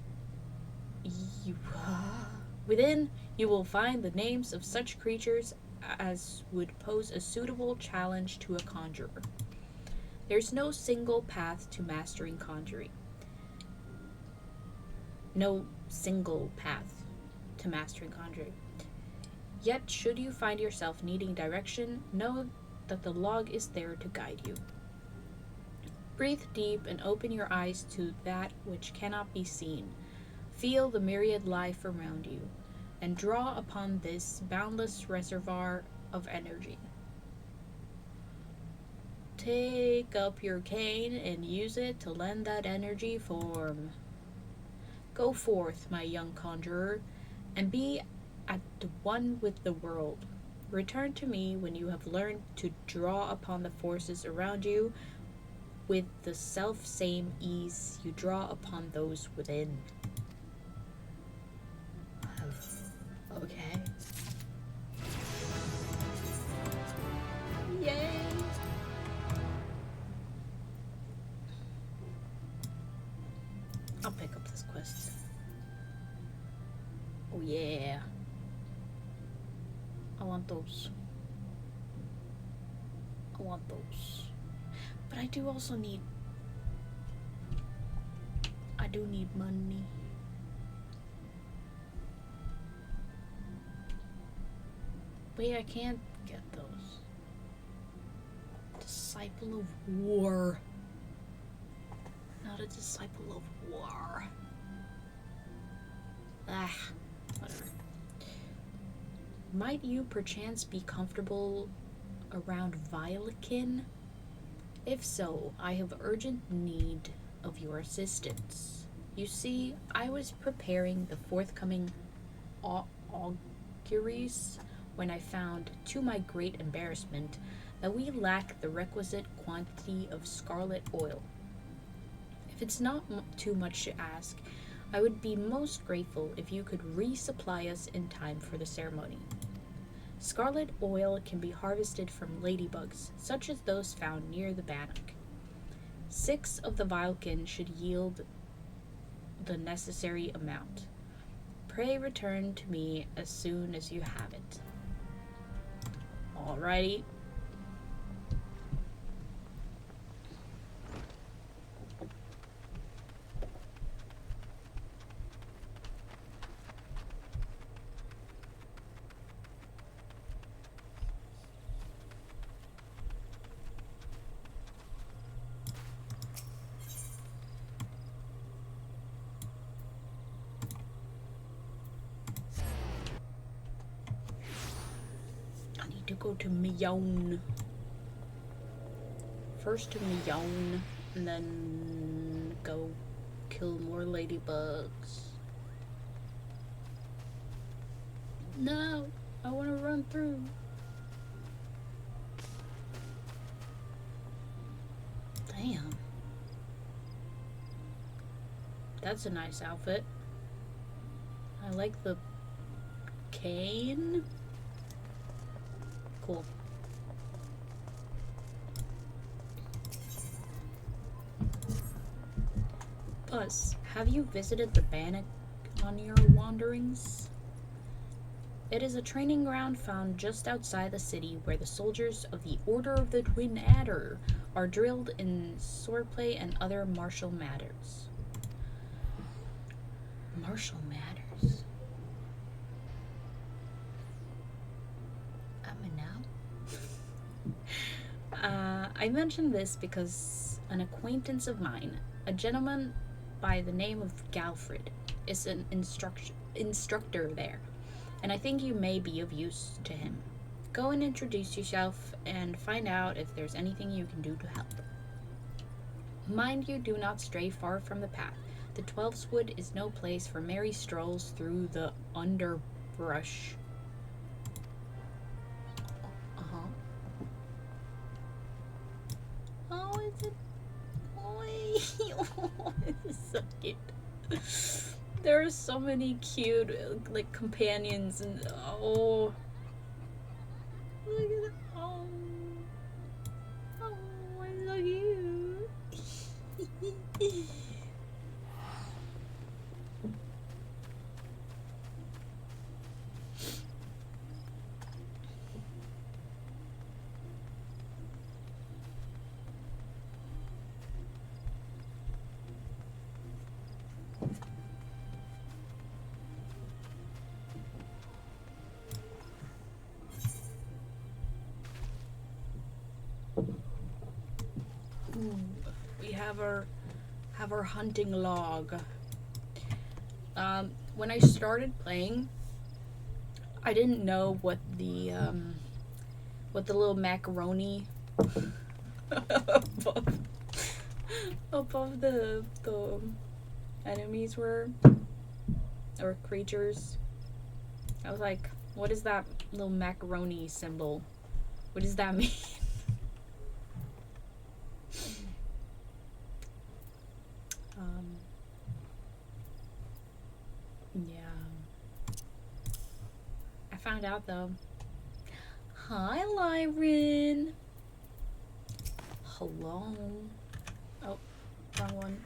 will find the names of such creatures as would pose a suitable challenge to a conjurer. There's no single path to mastering conjuring. No single path to mastering conjuring. Yet, should you find yourself needing direction, know that the log is there to guide you. Breathe deep and open your eyes to that which cannot be seen. Feel the myriad life around you, and draw upon this boundless reservoir of energy. Take up your cane and use it to lend that energy form. Go forth, my young conjurer, and be at one with the world. Return to me when you have learned to draw upon the forces around you with the self-same ease you draw upon those within. Okay. Yay! I'll pick up this quest. Oh yeah. I want those. But I do need money. Wait, I can't get those. Disciple of War. Not a disciple of war. Whatever. Might you perchance be comfortable around Vilekin? If so, I have urgent need of your assistance. You see, I was preparing the forthcoming auguries when I found, to my great embarrassment, that we lack the requisite quantity of scarlet oil. If it's not too much to ask, I would be most grateful if you could resupply us in time for the ceremony. Scarlet oil can be harvested from ladybugs, such as those found near the bannock. 6 of the vilekin should yield the necessary amount. Pray return to me as soon as you have it. Alrighty. to go to Mion. First to Mion, and then go kill more ladybugs. No, I want to run through. Damn. That's a nice outfit. I like the cane. Cool. Buzz, have you visited the Bannock on your wanderings? It is a training ground found just outside the city where the soldiers of the Order of the Twin Adder are drilled in swordplay and other martial matters. Martial matters? I mention this because an acquaintance of mine, a gentleman by the name of Galfred, is an instructor there, and I think you may be of use to him. Go and introduce yourself and find out if there's anything you can do to help. Mind you, do not stray far from the path. The Twelf's Wood is no place for merry strolls through the underbrush. Oh, is it? Oh, this is so cute. There are so many cute, like, companions, and oh, look at it. Oh, it's so cute. We have our hunting log. When I started playing, I didn't know what the little macaroni above the enemies were, or creatures. I was like, what is that little macaroni symbol? What does that mean? Yeah. I found out though. Hi, Lyrin. Hello. Oh, wrong one.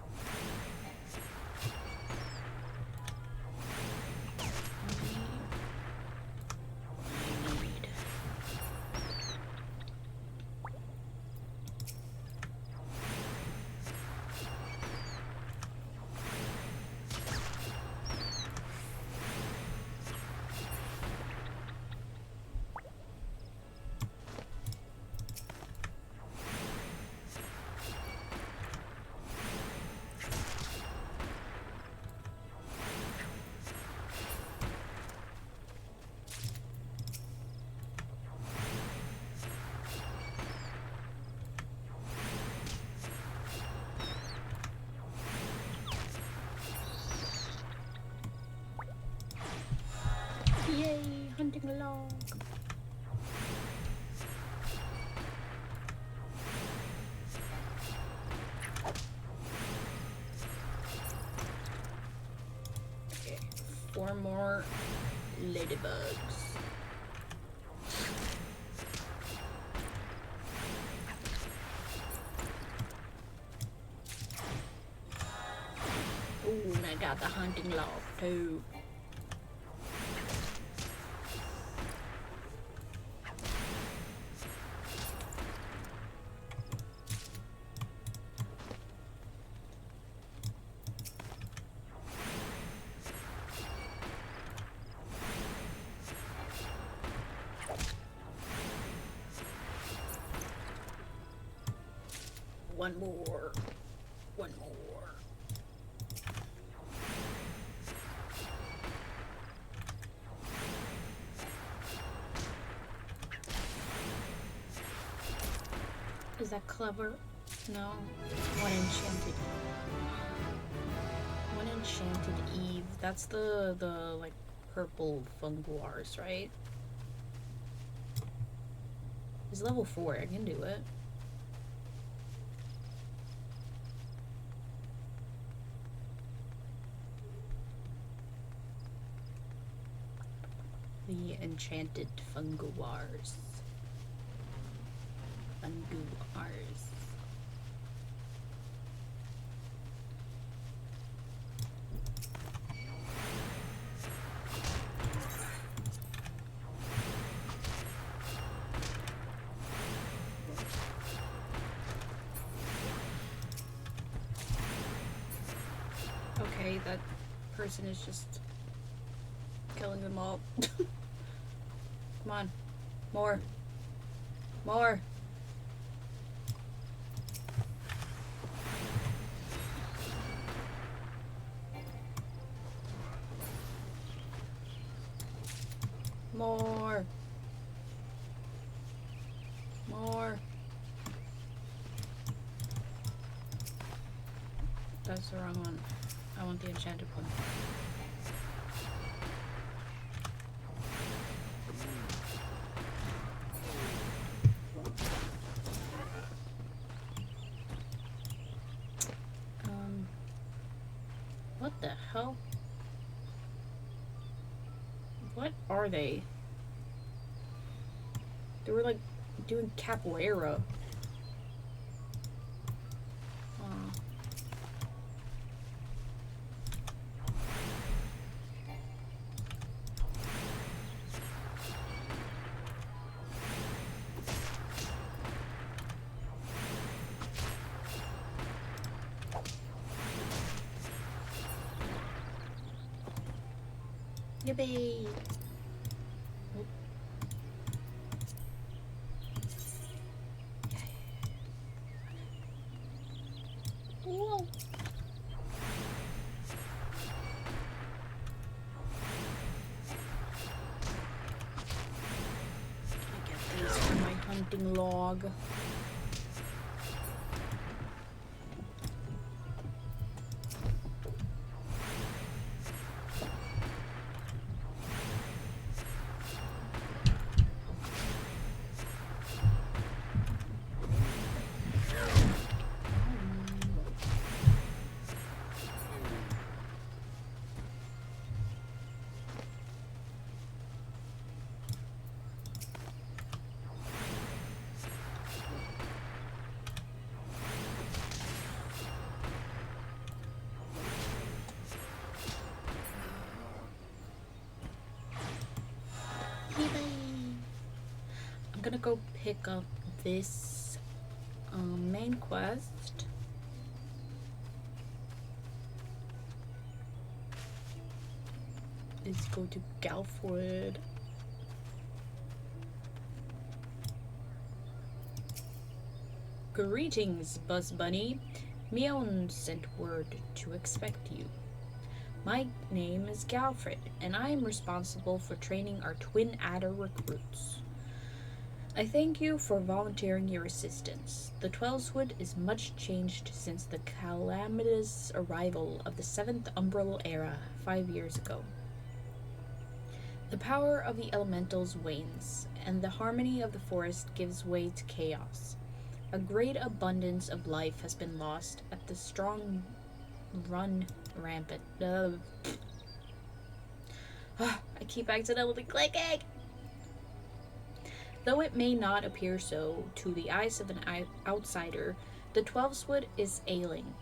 Yay, hunting a log. Okay, 4 more ladybugs. Ooh, and I got the hunting log too. One more. Is that clever? No. One enchanted. One enchanted Eve. That's the like purple funguars, right? It's level 4. I can do it. The enchanted funguars. Funguars. Okay, that person is just killing them all. Come on. More. More. More. More. That's the wrong one. I want the enchanted one. What the hell? What are they? They were like doing capoeira. Yippee! Oh. Whoa! I get these for my hunting log. I'm gonna go pick up this main quest. Let's go to Galford. Greetings, Buzz Bunny. Meown sent word to expect you. My name is Galfred, and I am responsible for training our twin adder recruits. I thank you for volunteering your assistance. The Twelswood is much changed since the calamitous arrival of the 7th Umbral Era 5 years ago. The power of the elementals wanes, and the harmony of the forest gives way to chaos. A great abundance of life has been lost at the strong run rampant. I keep accidentally clicking! Though it may not appear so to the eyes of an outsider, the Twelswood is ailing,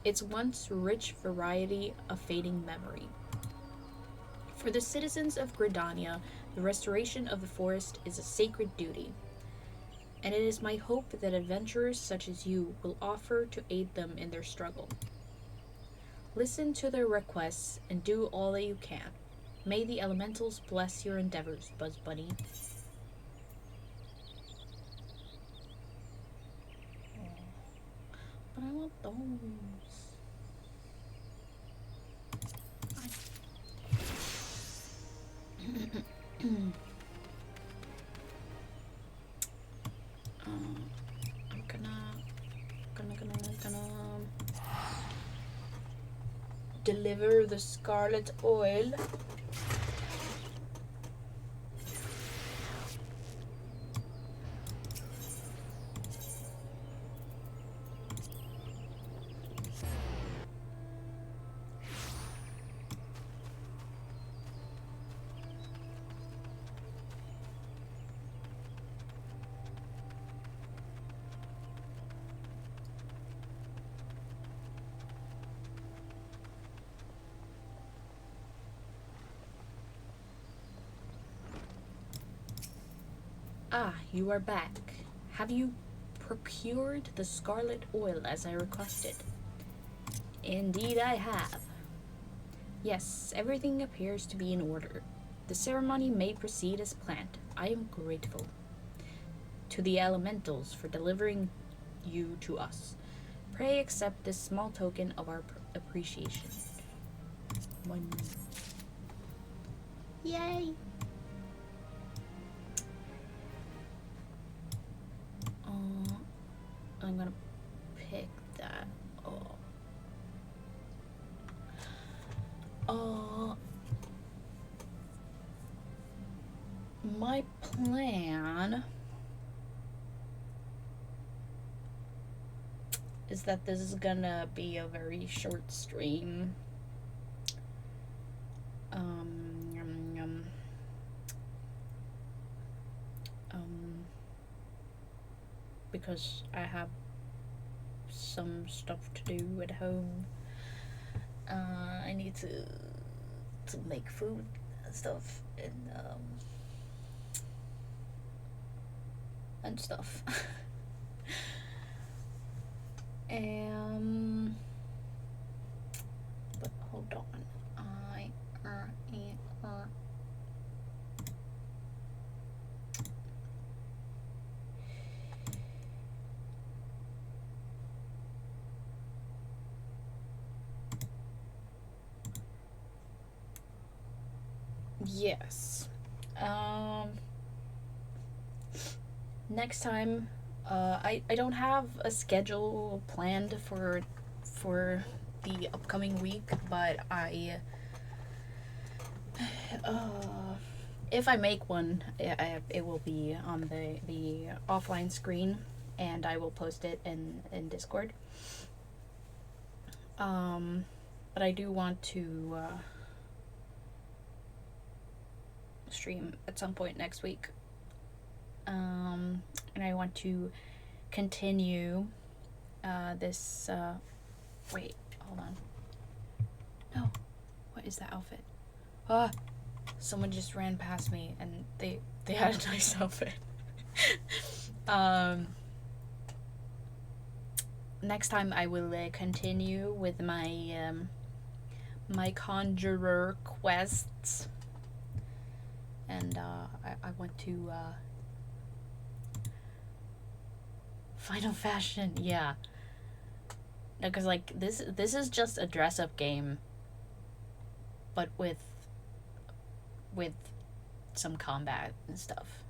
its once rich variety a fading memory. For the citizens of Gridania, the restoration of the forest is a sacred duty, and it is my hope that adventurers such as you will offer to aid them in their struggle. Listen to their requests and do all that you can. May the elementals bless your endeavors, Buzz Bunny. But I want those. I'm gonna deliver the scarlet oil. Ah, you are back. Have you procured the scarlet oil as I requested? Indeed I have. Yes, everything appears to be in order. The ceremony may proceed as planned. I am grateful to the elementals for delivering you to us. Pray accept this small token of our appreciation. One. Yay! I'm gonna pick that up. My plan is that this is gonna be a very short stream. Because I have some stuff to do at home. I need to make food and stuff and stuff. But hold on. Yes. Next time, I don't have a schedule planned for the upcoming week, but if I make one, it will be on the offline screen, and I will post it in Discord. But I do want to stream at some point next week. And I want to continue this. Wait, hold on. No, what is that outfit? Someone just ran past me and they had a nice outfit. Next time I will continue with my my conjurer quests, and I want to Final Fashion, yeah. Because like this is just a dress up game, but with some combat and stuff,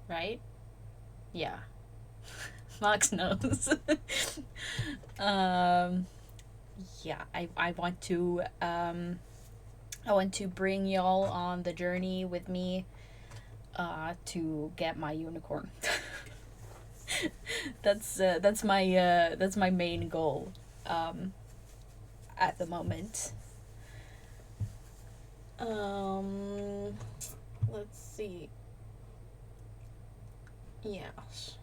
right? Yeah. Max knows. Yeah, I want to bring y'all on the journey with me to get my unicorn. That's my main goal at the moment. Let's see. Yes.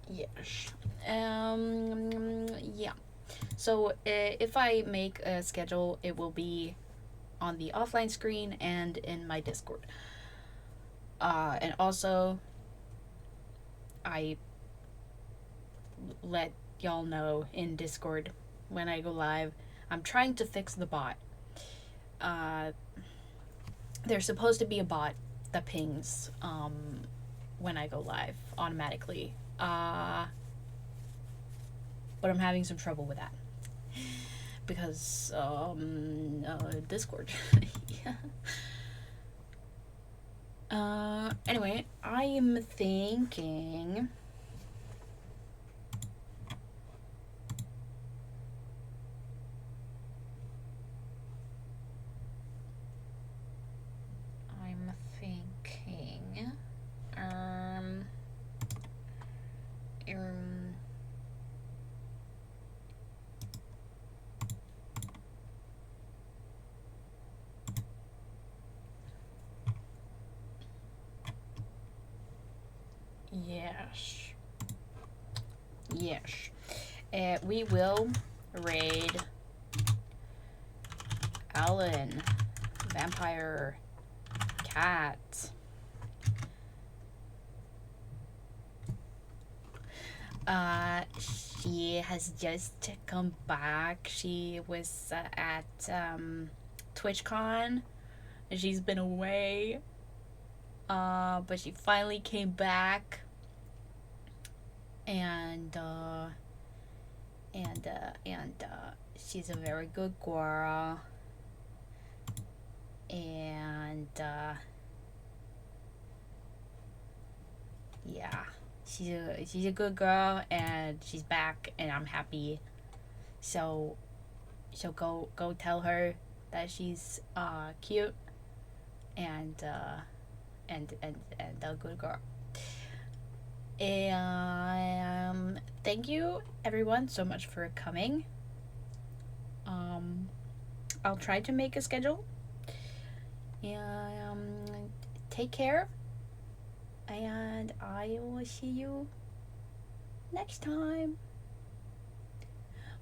Yes. Yeah. So if I make a schedule, it will be on the offline screen and in my Discord. And also, I let y'all know in Discord when I go live. I'm trying to fix the bot. There's supposed to be a bot that pings when I go live automatically. But I'm having some trouble with that because Discord. Yeah. Anyway, I am thinking. I'm thinking. Um. um yes. Yes. We will raid Alan, Vampire Cat. She has just come back. She was at TwitchCon. She's been away, but she finally came back, and she's a very good girl, and yeah, she's a good girl, and she's back, and I'm happy. So go tell her that she's cute and a good girl. And thank you everyone so much for coming. I'll try to make a schedule. And take care. And I will see you next time.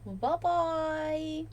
Bye bye.